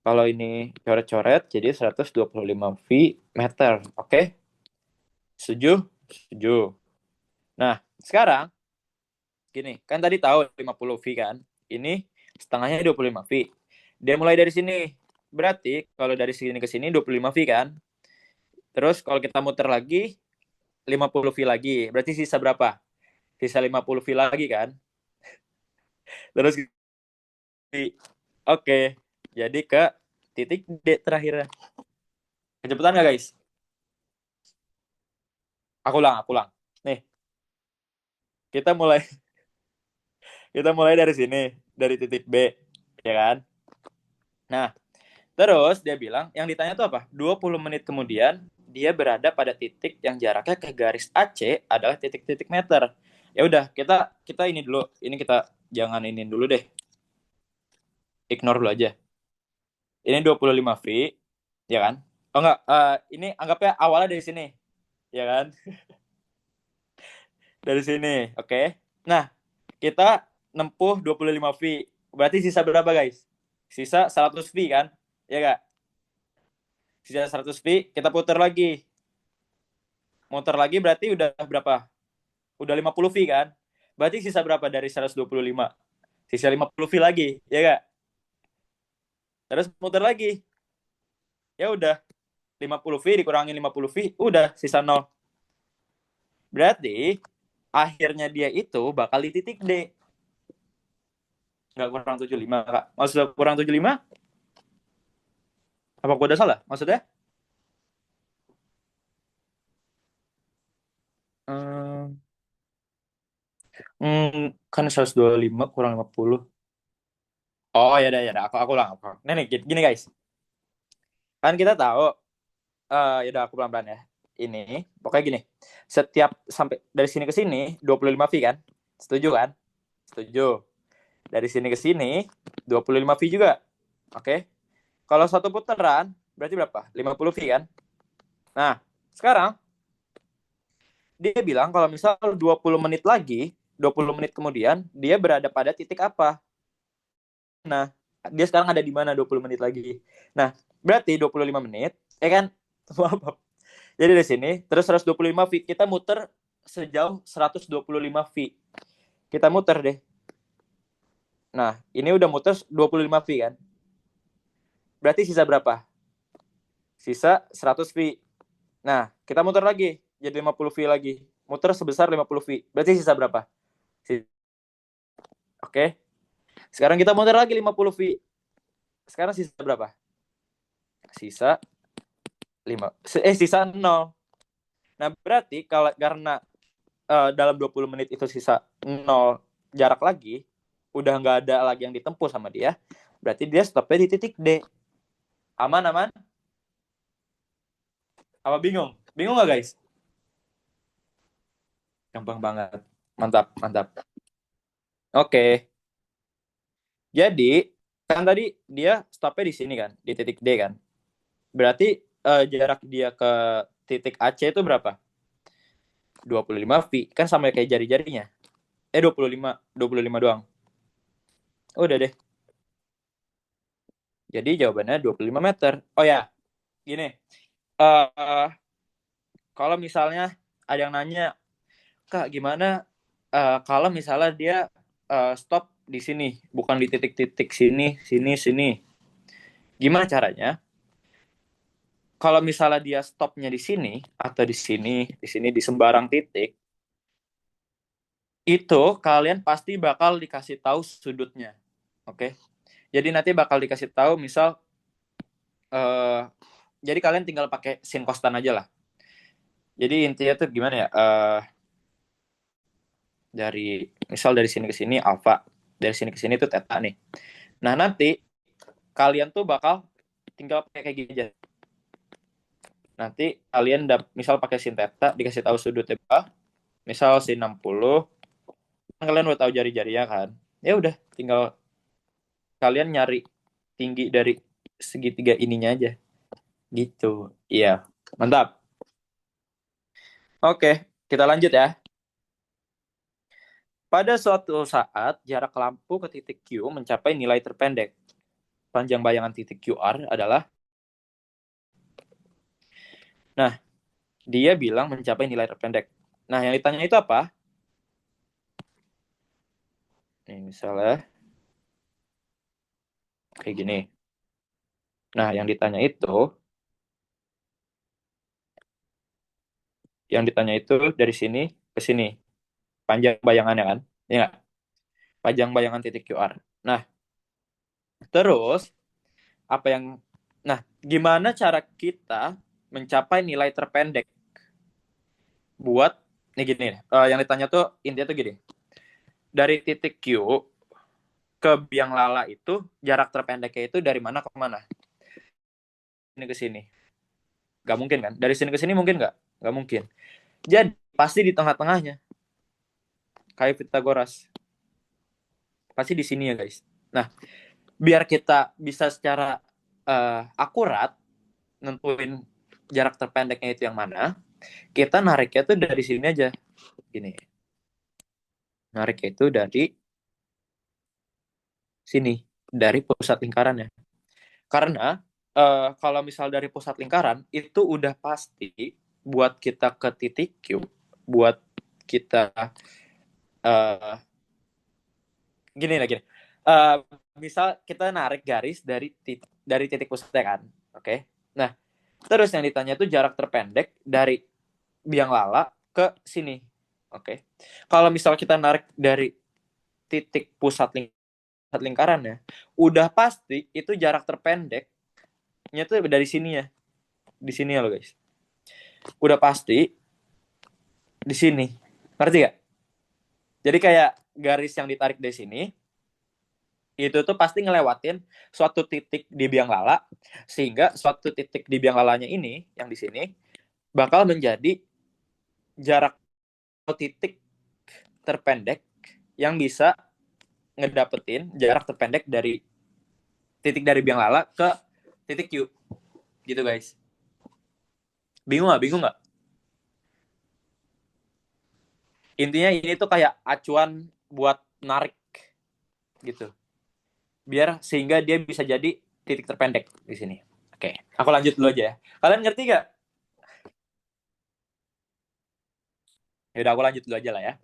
kalau ini coret-coret jadi 125 V meter. Oke? Setuju? Setuju. Nah, sekarang gini, kan tadi tahu 50 V kan? Ini setengahnya 25 V. Dia mulai dari sini. Berarti kalau dari sini ke sini 25 V kan? Terus kalau kita muter lagi 50 V lagi. Berarti sisa berapa? Sisa 50 V lagi kan? Terus oke. Jadi ke titik D terakhir. Kecepatan nggak guys? Aku ulang, aku ulang. Nih, kita mulai kita mulai dari sini, dari titik B, ya kan? Nah, terus dia bilang yang ditanya itu apa? 20 menit kemudian dia berada pada titik yang jaraknya ke garis AC adalah titik-titik meter. Ya udah, kita ini dulu. Ini kita jangan ini dulu deh. Ignore dulu aja. Ini 25 V, ya kan? Oh enggak, ini anggapnya awalnya dari sini, ya kan? Dari sini, oke. Nah, kita nempuh 25 V. Berarti sisa berapa, guys? Sisa 100 V kan? Ya enggak? Sisa 100 V, kita putar lagi. Muter lagi berarti udah berapa? Udah 50 V kan? Berarti sisa berapa dari 125? Sisa 50 V lagi, ya enggak? Terus muter lagi. Ya udah, 50 V dikurangin 50 V, udah sisa 0. Berarti akhirnya dia itu bakal di titik D. Nggak kurang 75, Kak. Maksudnya kurang 75? Apa gua udah salah? Maksudnya? Hmm, kan 125 kurang 50. Oh ya udah, aku ulang. Nih, gini guys. Kan kita tahu, ya udah aku pelan-pelan ya. Ini pokoknya gini. Setiap sampai dari sini ke sini 25 V kan? Setuju kan? Setuju. Dari sini ke sini 25 V juga. Oke. Kalau satu putaran berarti berapa? 50 V kan? Nah, sekarang dia bilang kalau misal 20 menit lagi, 20 menit kemudian dia berada pada titik apa? Nah, dia sekarang ada di mana 20 menit lagi. Nah, berarti 25 menit, ya kan? Maaf. Jadi dari sini, terus 125 V, kita muter sejauh 125 V. Kita muter deh. Nah, ini udah muter 25 V kan? Berarti sisa berapa? Sisa 100 V. Nah, kita muter lagi, jadi 50 V lagi. Muter sebesar 50 V. Berarti sisa berapa? Oke. Sekarang kita muter lagi 50 V. Sekarang sisa berapa? Sisa 5. Sisa 0. Nah, berarti kalau karena dalam 20 menit itu sisa 0 jarak lagi, udah nggak ada lagi yang ditempuh sama dia, berarti dia stopnya di titik D. Aman, aman? Apa bingung? Bingung nggak, guys? Gampang banget. Mantap, mantap. Oke. Jadi, kan tadi dia stopnya di sini kan, di titik D kan. Berarti jarak dia ke titik AC itu berapa? 25 V. Kan sama kayak jari-jarinya. 25 doang. Udah deh. Jadi jawabannya 25 meter. Oh ya, gini. Uh, kalau misalnya ada yang nanya, Kak, gimana kalau misalnya dia stop di sini, bukan di titik-titik sini, sini, sini. Gimana caranya? Kalau misalnya dia stopnya di sini, atau di sini, di sembarang titik, itu kalian pasti bakal dikasih tahu sudutnya. Oke? Jadi nanti bakal dikasih tahu, misal, jadi kalian tinggal pakai sin kostan aja lah. Jadi intinya tuh gimana ya? Dari sini ke sini alfa, dari sini ke sini tuh theta nih. Nah, nanti kalian tuh bakal tinggal pakai kayak gini aja. Nanti kalian misal pakai sin theta, dikasih tahu sudutnya berapa, misal sin 60, kan kalian udah tahu jari-jarinya kan. Ya udah, tinggal kalian nyari tinggi dari segitiga ininya aja. Gitu. Iya. Mantap. Oke, kita lanjut ya. Pada suatu saat, jarak lampu ke titik Q mencapai nilai terpendek. Panjang bayangan titik QR adalah, nah, dia bilang mencapai nilai terpendek. Nah, yang ditanya itu apa? Nih, misalnya kayak gini. Nah, yang ditanya itu dari sini ke sini. Panjang bayangannya kan? Ya, panjang bayangan titik QR. Nah, terus apa yang gimana cara kita mencapai nilai terpendek buat nih gini, yang ditanya tuh intinya tuh gini. Dari titik Q ke biang lala itu jarak terpendeknya itu dari mana ke mana? Ini ke sini. Gak mungkin kan? Dari sini ke sini mungkin nggak? Gak mungkin. Jadi pasti di tengah-tengahnya. Kayak Pitagoras. Pasti di sini ya guys. Nah, biar kita bisa secara akurat nentuin jarak terpendeknya itu yang mana, kita nariknya tuh dari sini aja. Gini. Nariknya itu dari sini, dari pusat lingkarannya. Karena kalau misal dari pusat lingkaran itu udah pasti buat kita ke titik Q, buat kita uh, gini lah gini. Uh, Misal kita narik garis dari titik pusatnya kan, oke? Okay? Nah, terus yang ditanya itu jarak terpendek dari biang lala ke sini, oke? Okay? Kalau misal kita narik dari titik pusat lingkarannya, udah pasti itu jarak terpendeknya tuh dari sini ya, di sini ya lo guys. Udah pasti di sini, ngerti gak? Jadi kayak garis yang ditarik dari sini itu tuh pasti ngelewatin suatu titik di biang lala, sehingga suatu titik di biang lalanya ini yang di sini bakal menjadi jarak titik terpendek yang bisa ngedapetin jarak terpendek dari titik dari biang lala ke titik Q gitu guys. Bingung nggak intinya ini tuh kayak acuan buat narik gitu, biar sehingga dia bisa jadi titik terpendek di sini. Oke, aku lanjut dulu aja ya. Kalian ngerti gak? Ya udah, aku lanjut dulu aja lah ya.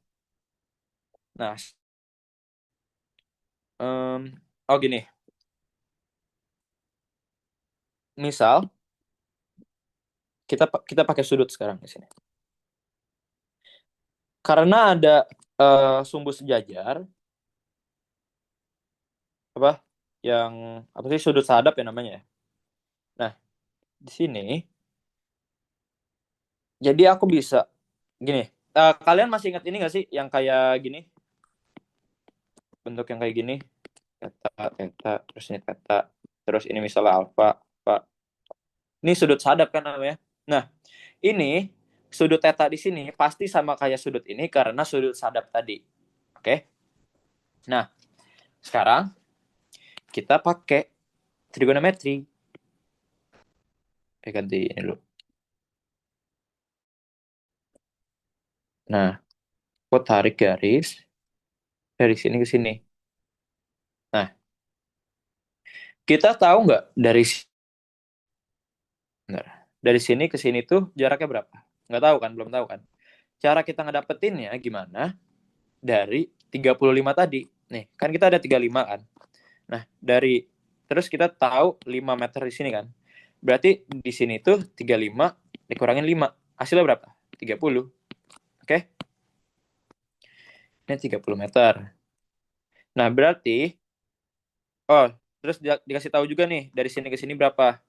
Nah, oh gini, misal kita pakai sudut sekarang di sini. Karena ada sumbu sejajar, apa yang apa sih, sudut sahadap ya namanya ya. Nah, di sini jadi aku bisa gini. Kalian masih ingat ini nggak sih yang kayak gini, bentuk yang kayak gini, theta theta, terus ini theta, terus ini misalnya alfa alfa. Ini sudut sahadap kan namanya. Nah, ini sudut theta di sini pasti sama kayak sudut ini karena sudut sahadap tadi. Oke. Nah, sekarang kita pakai trigonometri. Ganti ini dulu. Nah, aku tarik garis dari sini ke sini. Nah, kita tahu nggak dari sini ke sini tuh jaraknya berapa? Nggak tahu kan, belum tahu kan. Cara kita ngedapetinnya gimana? Dari 35 tadi. Nih, kan kita ada 35 kan. Nah, terus kita tahu 5 meter di sini kan. Berarti di sini tuh 35 dikurangin 5. Hasilnya berapa? 30. Oke? Ini 30 meter. Nah, berarti terus dikasih tahu juga nih dari sini ke sini berapa?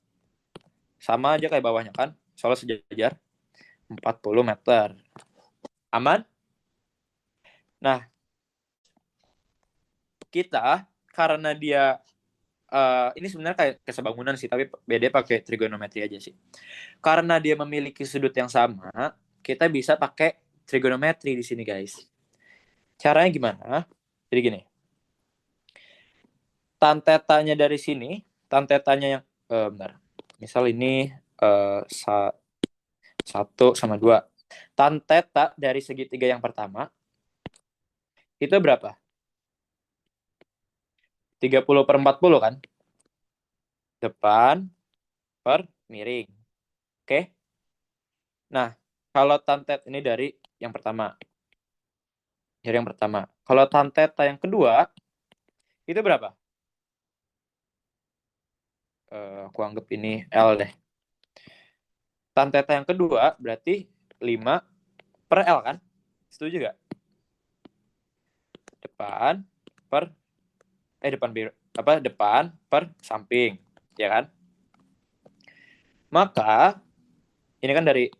Sama aja kayak bawahnya kan. Soalnya sejajar 40 meter. Aman? Nah, kita karena dia ini sebenarnya kayak kesebangunan sih, tapi beda pakai trigonometri aja sih. Karena dia memiliki sudut yang sama, kita bisa pakai trigonometri di sini, guys. Caranya gimana? Jadi gini. Tan tetanya dari sini, tan tetanya yang bentar. Misal ini 1 sama 2. Tan teta dari segitiga yang pertama itu berapa? 30/40 kan? Depan per miring. Oke? Nah, kalau tan tet ini dari yang pertama. Dari yang pertama. Kalau tan teta yang kedua, itu berapa? Aku anggap ini L deh. Tan teta yang kedua berarti 5 per L kan? Setuju gak? Depan per depan per samping, ya kan? Maka ini kan dari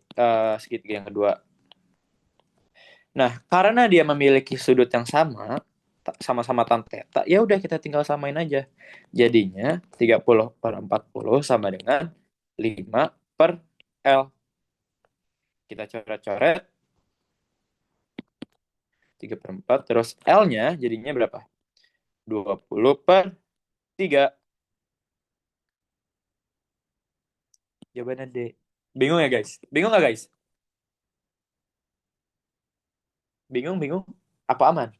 segitiga yang kedua. Nah, karena dia memiliki sudut yang sama-sama tan teta, ya udah kita tinggal samain aja. Jadinya 30/40 sama dengan 5 per L. Kita coret-coret 3/4, terus L-nya jadinya berapa? 20/3. Jawabannya D. Bingung ya guys? Bingung nggak guys? Bingung, bingung? Apa aman?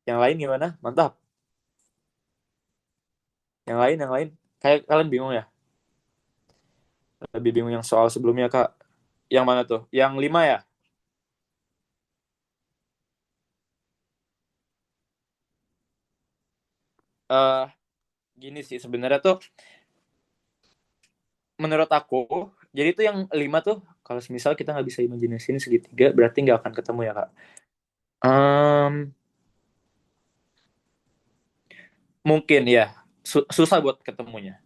Yang lain gimana? Mantap. Yang lain. Kayak kalian bingung ya? Lebih bingung yang soal sebelumnya, Kak. Yang mana tuh? Yang 5 ya? Eh, Gini sih sebenarnya tuh menurut aku, jadi tuh yang 5 tuh kalau misal kita nggak bisa imajinasiin segitiga, berarti nggak akan ketemu ya, Kak. Em, Mungkin ya. Susah buat ketemunya.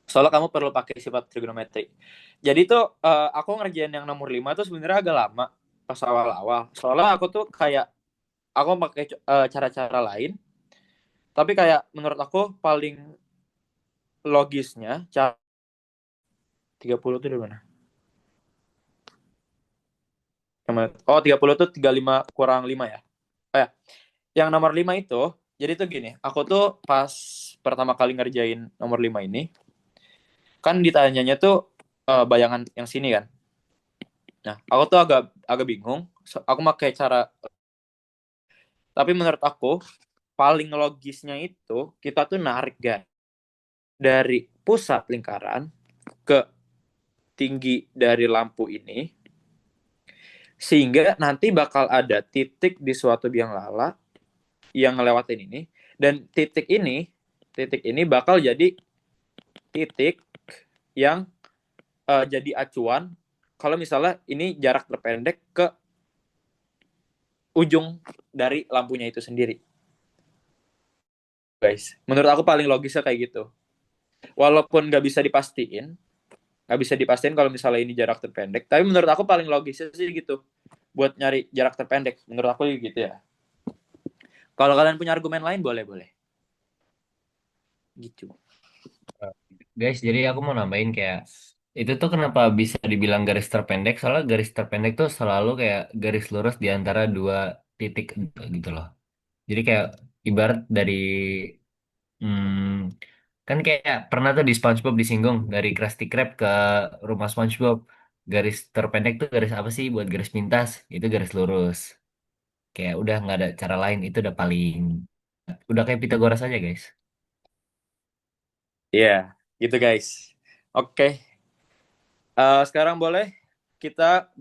Soalnya kamu perlu pakai sifat trigonometri. Jadi tuh aku ngerjain yang nomor 5 tuh sebenarnya agak lama pas awal-awal. Soalnya aku tuh kayak aku pakai cara-cara lain, tapi kayak menurut aku paling logisnya cara 30 tuh dari mana? Oh, 30 tuh 35 kurang 5 ya. Oh ya, yang nomor 5 itu jadi tuh gini, aku tuh pas pertama kali ngerjain nomor 5 ini, kan ditanyanya tuh bayangan yang sini kan. Nah, aku tuh agak agak bingung. Aku pakai cara, tapi menurut aku paling logisnya itu kita tuh narik guys dari pusat lingkaran ke tinggi dari lampu ini, sehingga nanti bakal ada titik di suatu biang lala yang ngelewatin ini, dan titik ini bakal jadi titik yang jadi acuan kalau misalnya ini jarak terpendek ke ujung dari lampunya itu sendiri, guys. Menurut aku paling logisnya kayak gitu. Walaupun nggak bisa dipastiin kalau misalnya ini jarak terpendek, tapi menurut aku paling logisnya sih gitu, buat nyari jarak terpendek. Menurut aku gitu ya. Kalau kalian punya argumen lain, boleh boleh. Gitu.
Guys, jadi aku mau nambahin kayak itu tuh kenapa bisa dibilang garis terpendek? Soalnya garis terpendek tuh selalu kayak garis lurus di antara dua titik gitu loh. Jadi kayak ibarat dari kan kayak pernah tuh di SpongeBob disinggung dari Krusty Krab ke rumah SpongeBob. Garis terpendek tuh garis apa sih buat garis pintas? Itu garis lurus. Kayak udah nggak ada cara lain, itu udah kayak Pitagoras aja, guys.
Iya, yeah, gitu guys. Oke, sekarang boleh kita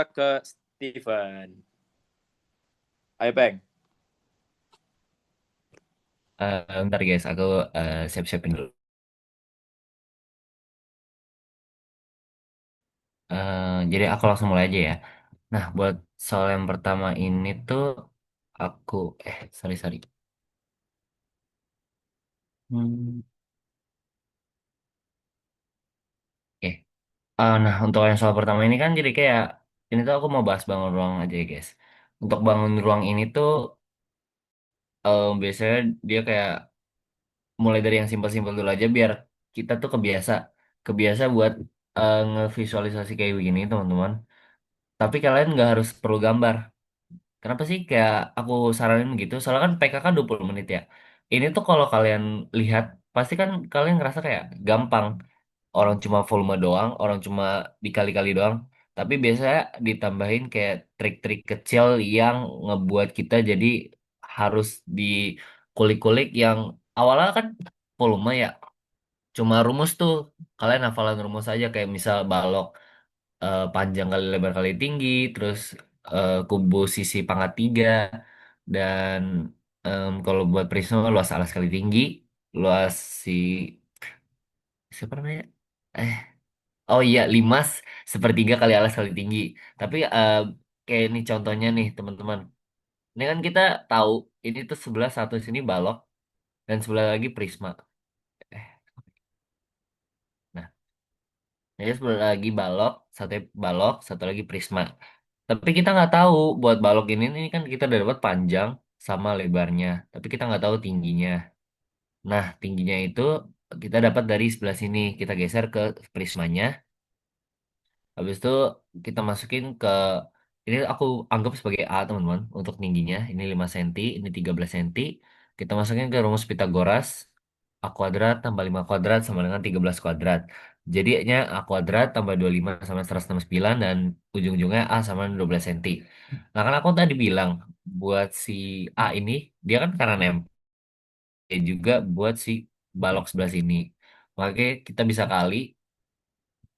ke Steven. Ayo, Peng.
Bentar guys, aku siap-siapin dulu. Jadi aku langsung mulai aja ya. Nah, buat soal yang pertama ini tuh aku sorry sorry. Hmm, oke. Nah, untuk yang soal pertama ini kan jadi kayak ini tuh aku mau bahas bangun ruang aja ya guys. Untuk bangun ruang ini tuh biasanya dia kayak mulai dari yang simpel-simpel dulu aja biar kita tuh kebiasa kebiasa buat ngevisualisasi kayak begini teman-teman. Tapi kalian nggak harus perlu gambar. Kenapa sih kayak aku saranin gitu? Soalnya kan PKK 20 menit ya. Ini tuh kalau kalian lihat, pasti kan kalian ngerasa kayak gampang. Orang cuma volume doang, orang cuma dikali-kali doang. Tapi biasanya ditambahin kayak trik-trik kecil yang ngebuat kita jadi harus dikulik-kulik yang awalnya kan volume ya. Cuma rumus tuh. Kalian hafalan rumus aja kayak misal balok panjang kali lebar kali tinggi, terus kubu sisi pangkat tiga, dan kalau buat prisma luas alas kali tinggi, luas si siapa namanya? Eh, oh iya limas sepertiga kali alas kali tinggi. Tapi kayak ini contohnya nih teman-teman. Ini kan kita tahu ini tuh sebelah satu sini balok dan sebelah lagi prisma. Eh, Nah, ini sebelah lagi balok, satu lagi prisma. Tapi kita nggak tahu buat balok ini kan kita udah dapat panjang sama lebarnya, tapi kita nggak tahu tingginya. Nah, tingginya itu kita dapat dari sebelah sini. Kita geser ke prismanya. Habis itu kita masukin ke ini aku anggap sebagai A teman-teman untuk tingginya. Ini 5 cm, ini 13 cm. Kita masukin ke rumus Pitagoras. A kuadrat tambah 5 kuadrat sama dengan 13 kuadrat. Jadinya A kuadrat tambah 25 sama 169 dan ujung-ujungnya A sama 12 cm. Nah kan aku tadi bilang buat si A ini dia kan karena nempel juga buat si balok sebelah sini. Makanya kita bisa kali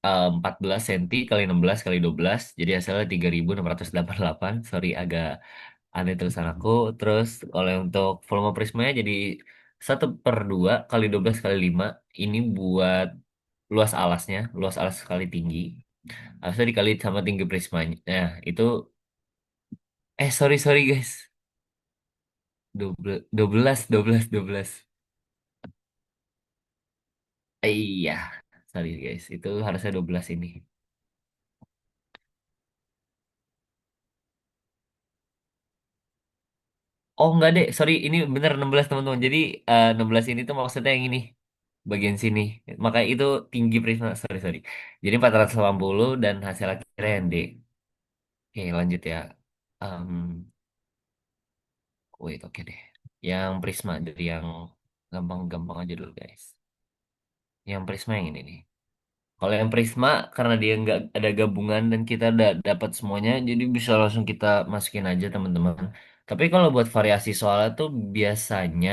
14 cm kali 16 kali 12 jadi hasilnya 3688. Sorry agak aneh tulisan aku. Terus kalau untuk volume prismanya jadi 1/2 kali 12 kali 5 ini buat luas alasnya, luas alas kali tinggi. Alasnya dikali sama tinggi prismanya. Nah, itu sorry sorry guys. 12 12 12 12. Iya, sorry guys. Itu harusnya 12 ini. Oh enggak deh, sorry ini bener 16 teman-teman. Jadi 16 ini tuh maksudnya yang ini bagian sini. Makanya itu tinggi prisma. Sorry sorry. Jadi 480 dan hasil akhirnya yang D. Oke lanjut ya. Um, Wait oke deh. Yang prisma dari yang gampang-gampang aja dulu guys. Yang prisma yang ini nih. Kalau yang prisma karena dia nggak ada gabungan dan kita udah dapat semuanya, jadi bisa langsung kita masukin aja teman-teman. Tapi kalau buat variasi soalnya tuh biasanya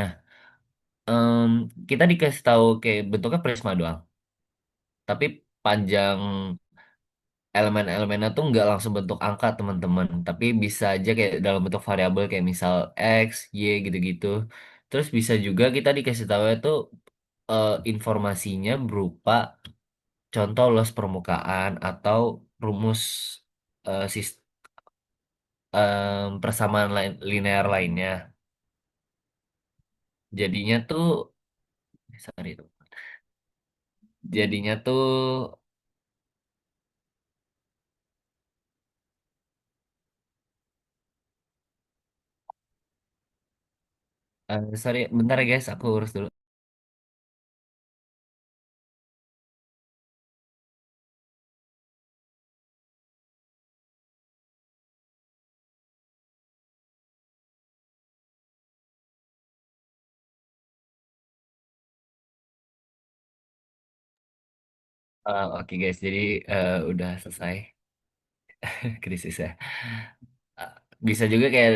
em, kita dikasih tahu kayak bentuknya prisma doang, tapi panjang elemen-elemennya tuh nggak langsung bentuk angka teman-teman, tapi bisa aja kayak dalam bentuk variabel kayak misal x, y gitu-gitu. Terus bisa juga kita dikasih tahu itu informasinya berupa contoh luas permukaan atau rumus eh, sis- persamaan linear lainnya. Jadinya tuh, sorry, jadinya tuh sorry, bentar ya guys, aku urus dulu. Oke guys, jadi udah selesai krisis ya. Eh, Bisa juga kayak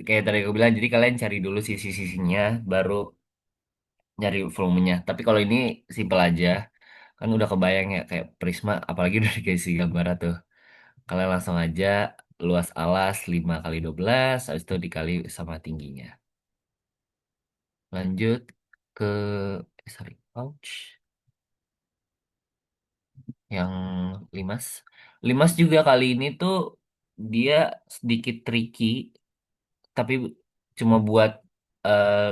kayak tadi aku bilang, jadi kalian cari dulu sisi-sisinya, baru nyari volumenya. Tapi kalau ini simple aja, kan udah kebayang ya kayak prisma, apalagi udah dikasih gambar tuh. Kalian langsung aja luas alas 5 kali 12, habis itu dikali sama tingginya. Lanjut ke, sorry, ouch, yang limas. Limas juga kali ini tuh dia sedikit tricky tapi cuma buat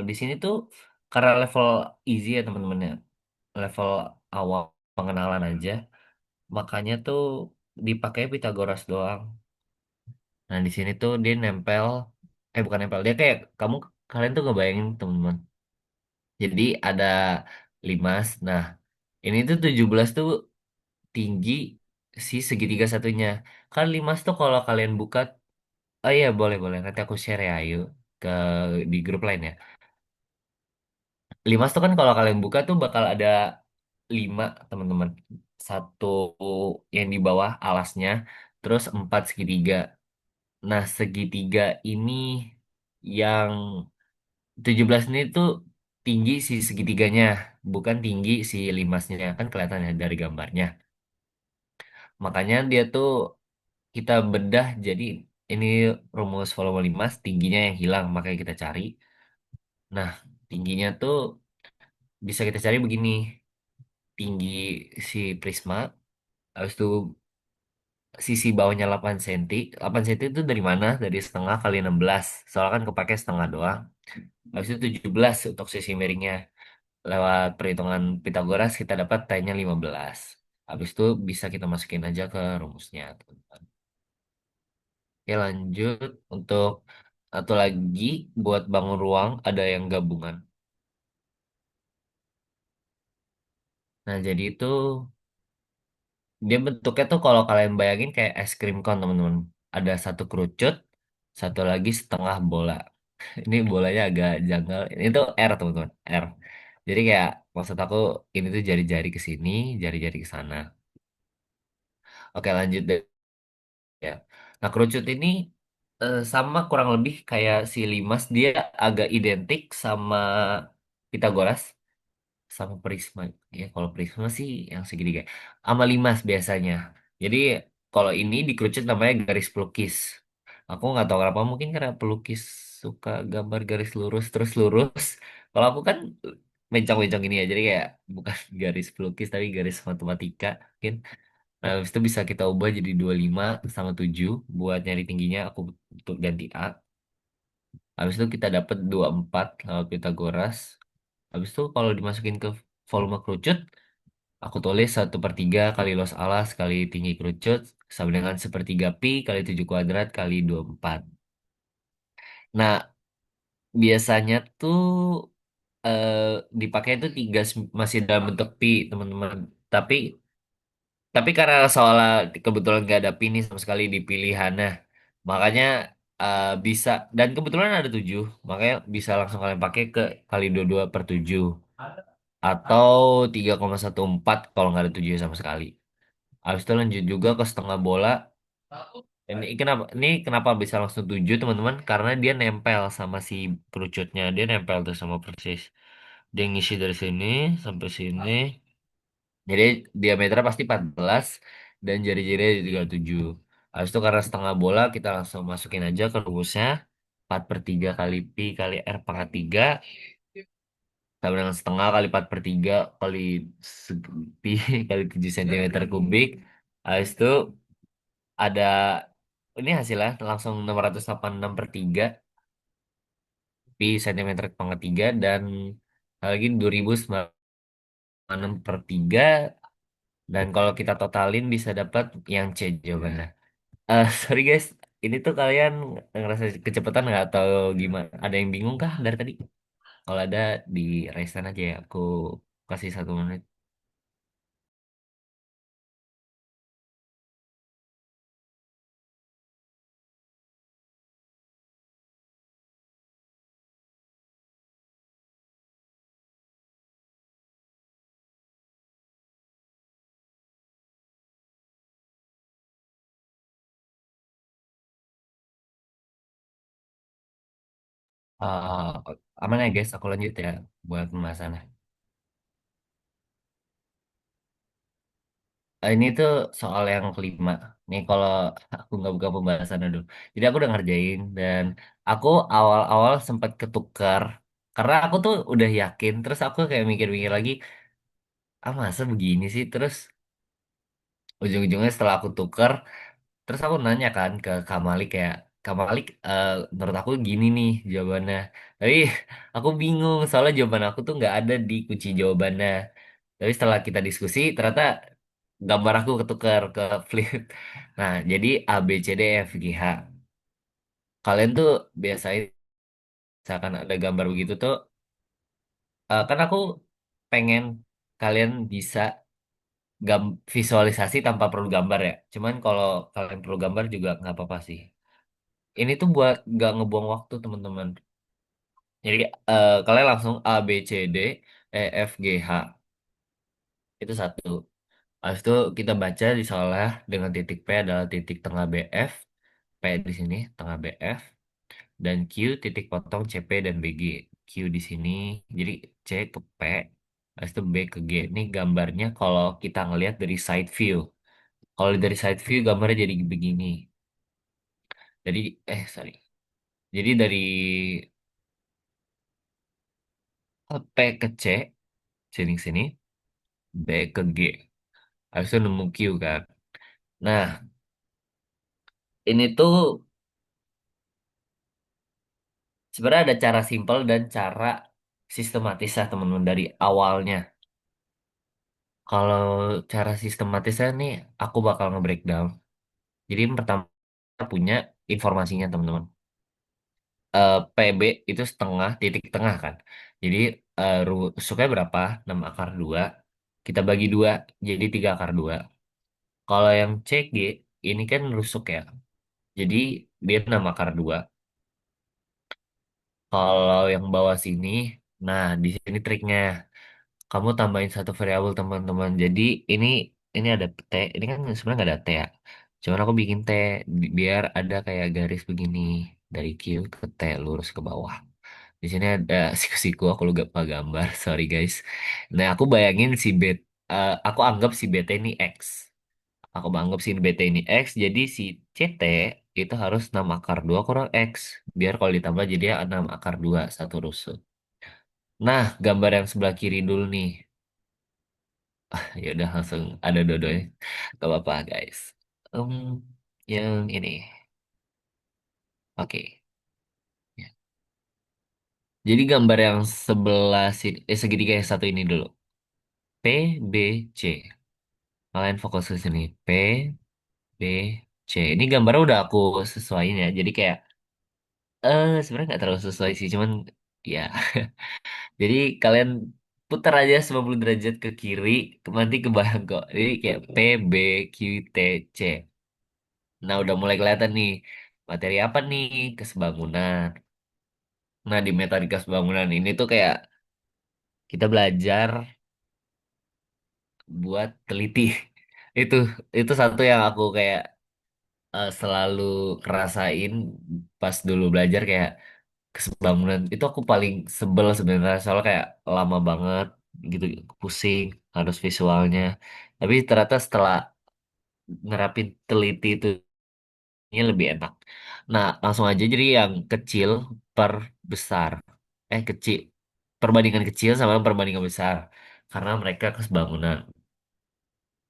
di sini tuh karena level easy ya teman-teman ya, level awal pengenalan aja, makanya tuh dipakai Pitagoras doang. Nah di sini tuh dia nempel, bukan nempel, dia kayak kalian tuh ngebayangin teman-teman, jadi ada limas. Nah ini tuh 17 tuh tinggi si segitiga satunya. Kan limas tuh kalau kalian buka, oh iya boleh boleh nanti aku share ya ayo ke di grup lain ya. Limas tuh kan kalau kalian buka tuh bakal ada 5 teman-teman. Satu yang di bawah alasnya, terus 4 segitiga. Nah, segitiga ini yang 17 ini tuh tinggi si segitiganya, bukan tinggi si limasnya. Kan kelihatan ya dari gambarnya. Makanya dia tuh kita bedah jadi ini rumus volume limas, tingginya yang hilang, makanya kita cari. Nah, tingginya tuh bisa kita cari begini. Tinggi si prisma, habis itu sisi bawahnya 8 cm. 8 cm itu dari mana? Dari setengah kali 16. Soalnya kan kepake setengah doang. Habis itu 17 untuk sisi miringnya. Lewat perhitungan Pitagoras kita dapat tan-nya 15. Habis itu bisa kita masukin aja ke rumusnya, teman-teman. Oke, lanjut untuk satu lagi buat bangun ruang ada yang gabungan. Nah, jadi itu dia bentuknya tuh kalau kalian bayangin kayak es krim cone, teman-teman. Ada satu kerucut, satu lagi setengah bola. Ini bolanya agak janggal. Ini tuh R teman-teman, R. Jadi kayak maksud aku ini tuh jari-jari ke sini, jari-jari ke sana. Oke lanjut deh ya. Nah kerucut ini sama kurang lebih kayak si limas, dia agak identik sama Pitagoras sama Prisma. Ya kalau Prisma sih yang segitiga. Sama limas biasanya. Jadi kalau ini dikerucut namanya garis pelukis. Aku nggak tahu kenapa, mungkin karena pelukis suka gambar garis lurus terus lurus. Kalau aku kan mencong-mencong ini ya, jadi kayak bukan garis pelukis tapi garis matematika mungkin. Nah, habis itu bisa kita ubah jadi 25 sama 7 buat nyari tingginya, aku untuk ganti A. Habis itu kita dapat 24 sama Pitagoras. Habis itu kalau dimasukin ke volume kerucut, aku tulis 1/3 kali los alas kali tinggi kerucut sama dengan 1/3 pi kali 7 kuadrat kali 24. Nah, biasanya tuh eh, dipakai itu masih dalam bentuk pi, teman-teman. Tapi karena soalnya kebetulan gak ada pi nih sama sekali di pilihannya, makanya bisa, dan kebetulan ada 7, makanya bisa langsung kalian pakai ke kali 22/7 atau 3,14 kalau nggak ada 7 sama sekali. Habis itu lanjut juga ke setengah bola. Ini kenapa bisa langsung 7 teman-teman? Karena dia nempel sama si kerucutnya. Dia nempel tuh sama persis. Dia ngisi dari sini sampai sini. Jadi diameternya pasti 14 dan jari-jarinya juga 7. Habis itu karena setengah bola kita langsung masukin aja ke rumusnya. 4/3 kali pi kali r pangkat 3 sama dengan setengah kali 4/3 kali pi kali 7 cm3. Habis itu ada ini hasilnya langsung 686/3 pi cm pangkat 3 dan lagi 2096/3, dan kalau kita totalin bisa dapat yang C jawabannya. Sorry guys, ini tuh kalian ngerasa kecepatan nggak atau gimana? Ada yang bingung kah dari tadi? Kalau ada di raise hand aja ya, aku kasih 1 menit. Uh, Aman ya guys, aku lanjut ya buat pembahasannya. Ini tuh soal yang kelima. Nih kalau aku nggak buka pembahasan dulu. Jadi aku udah ngerjain dan aku awal-awal sempat ketukar karena aku tuh udah yakin. Terus aku kayak mikir-mikir lagi, ah masa begini sih? Terus ujung-ujungnya setelah aku tukar, terus aku nanya kan ke Kamalik kayak, Kamalik, menurut aku gini nih jawabannya. Tapi aku bingung soalnya jawaban aku tuh nggak ada di kunci jawabannya. Tapi setelah kita diskusi, ternyata gambar aku ketukar ke flip. Nah, jadi A, B, C, D, E, F, G, H. Kalian tuh biasanya misalkan ada gambar begitu tuh, kan aku pengen kalian bisa visualisasi tanpa perlu gambar ya. Cuman kalau kalian perlu gambar juga nggak apa-apa sih. Ini tuh buat nggak ngebuang waktu teman-teman. Jadi kalian langsung A, B, C, D, E, F, G, H. Itu satu. Habis itu kita baca di seolah dengan titik P adalah titik tengah BF. P di sini tengah BF. Dan Q titik potong CP dan BG. Q di sini, jadi C ke P, habis itu B ke G. Ini gambarnya kalau kita ngelihat dari side view. Kalau dari side view gambarnya jadi begini. Jadi, sorry. Jadi dari P ke C, sini sini, B ke G. Habis itu nemu Q kan. Nah, ini tuh sebenarnya ada cara simpel dan cara sistematis ya teman-teman dari awalnya. Kalau cara sistematisnya nih, aku bakal nge-breakdown. Jadi yang pertama kita punya informasinya teman-teman. PB itu setengah, titik tengah kan. Jadi rusuknya berapa? 6/2. Kita bagi dua, jadi 3/2. Kalau yang CG, ini kan rusuk ya. Jadi dia 6/2. Kalau yang bawah sini, nah di sini triknya. Kamu tambahin satu variabel teman-teman. Jadi ini ini ada T, ini kan sebenarnya nggak ada T ya. Cuman aku bikin T biar ada kayak garis begini dari Q ke T lurus ke bawah. Di sini ada siku-siku aku lupa gambar, sorry guys. Nah aku bayangin si aku anggap si BT ini X. Aku anggap si BT ini X, jadi si CT itu harus 6 akar 2 kurang X. Biar kalau ditambah jadi 6 akar 2 satu rusuk. Nah, gambar yang sebelah kiri dulu nih. Ya udah langsung ada dua-duanya. Gak apa-apa guys. Um, yang ini. Oke. Ya. Jadi gambar yang sebelah sini, segitiga yang satu ini dulu. P, B, C. Kalian fokus ke sini. P, B, C. Ini gambarnya udah aku sesuaiin ya. Jadi kayak, sebenarnya nggak terlalu sesuai sih. Cuman, ya. Jadi kalian putar aja 90 derajat ke kiri. Nanti kebayang kok. Jadi kayak P, B, Q, T, C. Nah, udah mulai kelihatan nih materi apa nih kesebangunan. Nah, di metodika kesebangunan ini tuh kayak kita belajar buat teliti. Itu itu satu yang aku kayak selalu rasain pas dulu belajar kayak kesebangunan itu aku paling sebel sebenarnya soalnya kayak lama banget gitu pusing harus visualnya. Tapi ternyata setelah nerapin teliti itu ini lebih enak. Nah, langsung aja jadi yang kecil per besar. Kecil. Perbandingan kecil sama perbandingan besar. Karena mereka kesebangunan.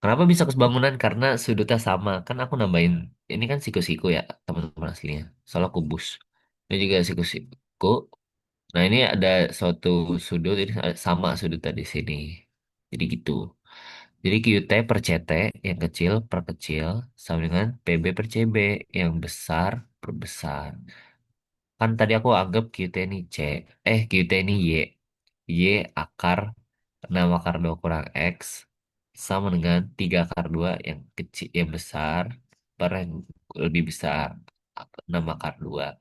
Kenapa bisa kesebangunan? Karena sudutnya sama. Kan aku nambahin, ini kan siku-siku ya, teman-teman aslinya. Soalnya kubus. Ini juga siku-siku. Nah, ini ada suatu sudut, ini sama sudutnya di sini. Jadi gitu. Jadi QT per CT yang kecil per kecil sama dengan PB per CB yang besar per besar. Kan tadi aku anggap QT ini C. QT ini Y. Y akar 6 akar 2 kurang X sama dengan 3 akar 2 yang kecil yang besar per yang lebih besar 6 akar 2.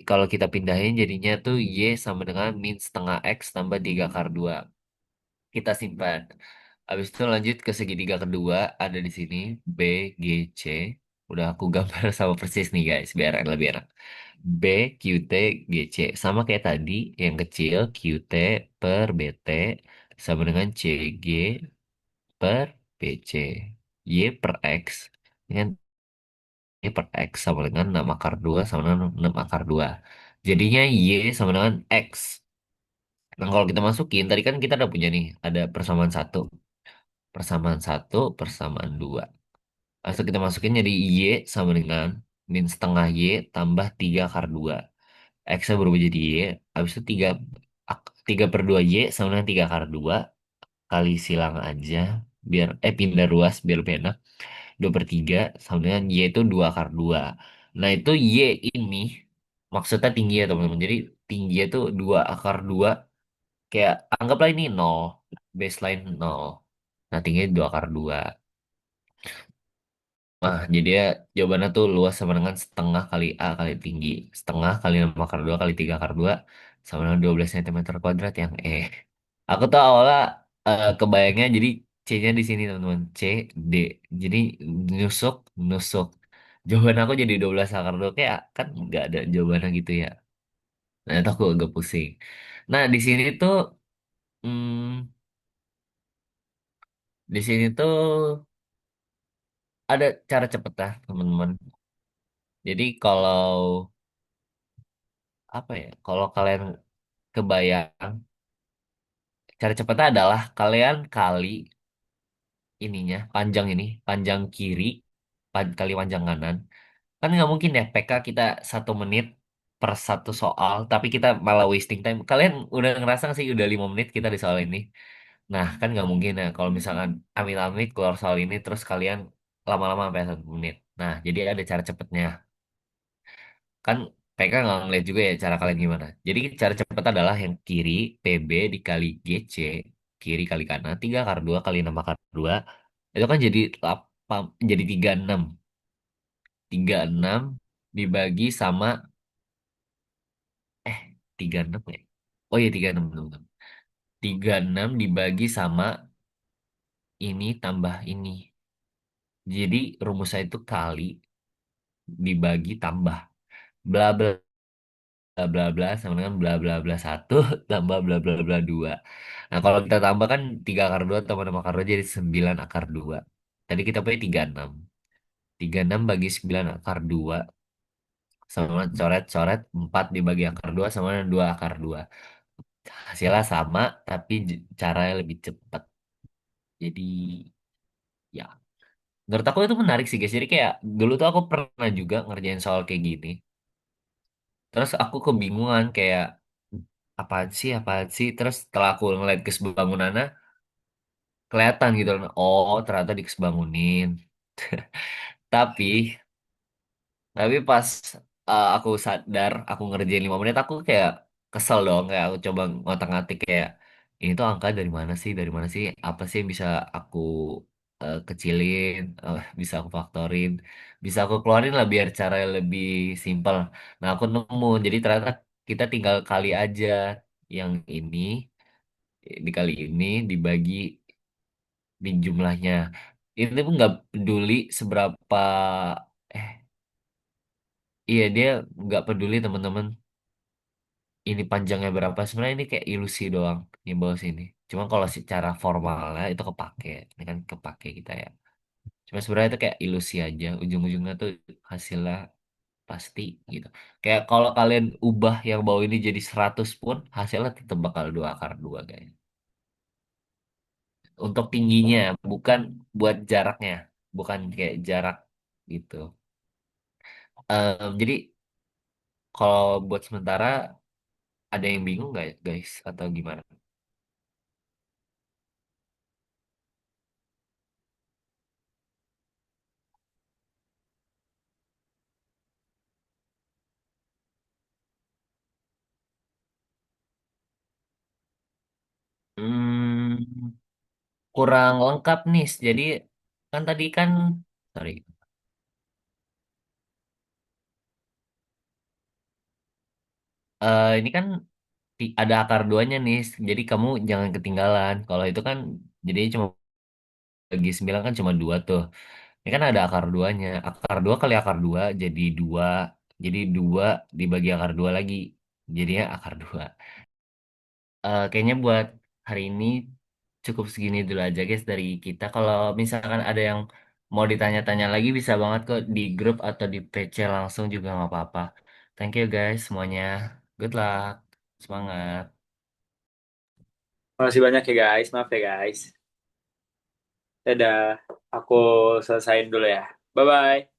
Kalau kita pindahin jadinya tuh Y sama dengan min setengah X tambah 3 akar 2. Kita simpan. Habis itu lanjut ke segitiga kedua ada di sini B, G, C. Udah aku gambar sama persis nih guys biar lebih enak. B, Q, T, G, C. Sama kayak tadi yang kecil Q, T per B, T sama dengan C, G per B, C. Y per X dengan Y per X sama dengan 6 akar 2 sama dengan 6 akar 2. Jadinya Y sama dengan X. Nah kalau kita masukin tadi kan kita udah punya nih ada persamaan satu. Persamaan satu, persamaan dua. Lalu kita masukin jadi Y sama dengan min setengah Y tambah 3 akar 2. X-nya berubah jadi Y. Habis itu 3 per 2 Y sama dengan 3 akar 2. Kali silang aja. Pindah ruas biar lebih enak. 2 per 3 sama dengan Y itu 2 akar 2. Nah itu Y ini maksudnya tinggi ya teman-teman. Jadi tinggi itu 2 akar 2. Kayak anggaplah ini nol. Baseline nol. Nah tingginya 2 akar 2. Jadi ya jawabannya tuh luas sama dengan setengah kali A kali tinggi. Setengah kali 6 akar 2 kali 3 akar 2 sama dengan 12 cm kuadrat yang E. Aku tuh awalnya kebayangnya jadi C-nya di sini teman-teman. C, D. Jadi nusuk, nusuk. Jawaban aku jadi 12 akar 2 kayak kan nggak ada jawabannya gitu ya. Nah itu aku agak pusing. Nah hmm, di sini tuh ada cara cepet lah teman-teman. Jadi kalau apa ya? Kalau kalian kebayang, cara cepatnya adalah kalian kali ininya, panjang ini, panjang kiri, kali panjang kanan. Kan nggak mungkin ya PK kita 1 menit per satu soal, tapi kita malah wasting time. Kalian udah ngerasa nggak sih udah 5 menit kita di soal ini? Nah, kan nggak mungkin ya kalau misalkan amit-amit keluar soal ini terus kalian lama-lama sampai 1 menit. Nah, jadi ada cara cepatnya. Kan mereka nggak ngeliat juga ya cara kalian gimana. Jadi cara cepat adalah yang kiri PB dikali GC, kiri kali kanan, 3 akar 2 kali 6 akar 2. Itu kan jadi 8, jadi 36. 36 dibagi sama 36 ya. Oh iya 36 teman-teman. 36 dibagi sama ini tambah ini. Jadi rumusnya itu kali dibagi tambah bla bla bla bla bla sama dengan bla bla bla satu tambah bla bla bla dua. Nah kalau kita tambah kan 3 akar 2 tambah 6 akar 2 jadi 9 akar 2. Tadi kita punya 36. 36 bagi 9 akar 2 sama coret-coret 4 dibagi akar 2 sama dengan 2 akar 2. Hasilnya sama tapi caranya lebih cepat. Jadi ya menurut aku itu menarik sih guys. Jadi kayak dulu tuh aku pernah juga ngerjain soal kayak gini. Terus aku kebingungan kayak apaan sih. Terus setelah aku ngeliat bangunannya kelihatan gitu loh. Oh ternyata dikesbangunin. Tapi pas aku sadar aku ngerjain 5 menit aku kayak kesel dong. Kayak aku coba ngotak-ngatik kayak ini tuh angka dari mana sih? Dari mana sih? Apa sih yang bisa aku kecilin? Bisa aku faktorin? Bisa aku keluarin lah biar cara lebih simpel. Nah aku nemu. Jadi ternyata kita tinggal kali aja yang ini dikali ini dibagi di jumlahnya. Ini pun nggak peduli seberapa eh iya dia nggak peduli teman-teman ini panjangnya berapa. Sebenarnya ini kayak ilusi doang di bawah sini. Cuma kalau secara formalnya itu kepake. Ini kan kepake kita ya. Cuma sebenarnya itu kayak ilusi aja. Ujung-ujungnya tuh hasilnya pasti gitu. Kayak kalau kalian ubah yang bawah ini jadi 100 pun hasilnya tetap bakal 2 akar 2 guys. Untuk tingginya bukan buat jaraknya. Bukan kayak jarak gitu. Jadi kalau buat sementara ada yang bingung nggak ya, guys atau gimana? Hmm, kurang lengkap nih. Jadi kan tadi kan sorry. Ini kan ada akar duanya nih. Jadi kamu jangan ketinggalan. Kalau itu kan jadi cuma bagi 9 kan cuma dua tuh. Ini kan ada akar duanya. Akar dua kali akar dua jadi dua. Jadi dua dibagi akar dua lagi. Jadinya akar dua. Kayaknya buat hari ini cukup segini dulu aja guys dari kita. Kalau misalkan ada yang mau ditanya-tanya lagi bisa banget kok di grup atau di PC langsung juga nggak apa-apa. Thank you guys semuanya. Good luck. Semangat.
Makasih banyak ya guys, maaf ya guys. Dadah, aku selesain dulu ya. Bye-bye.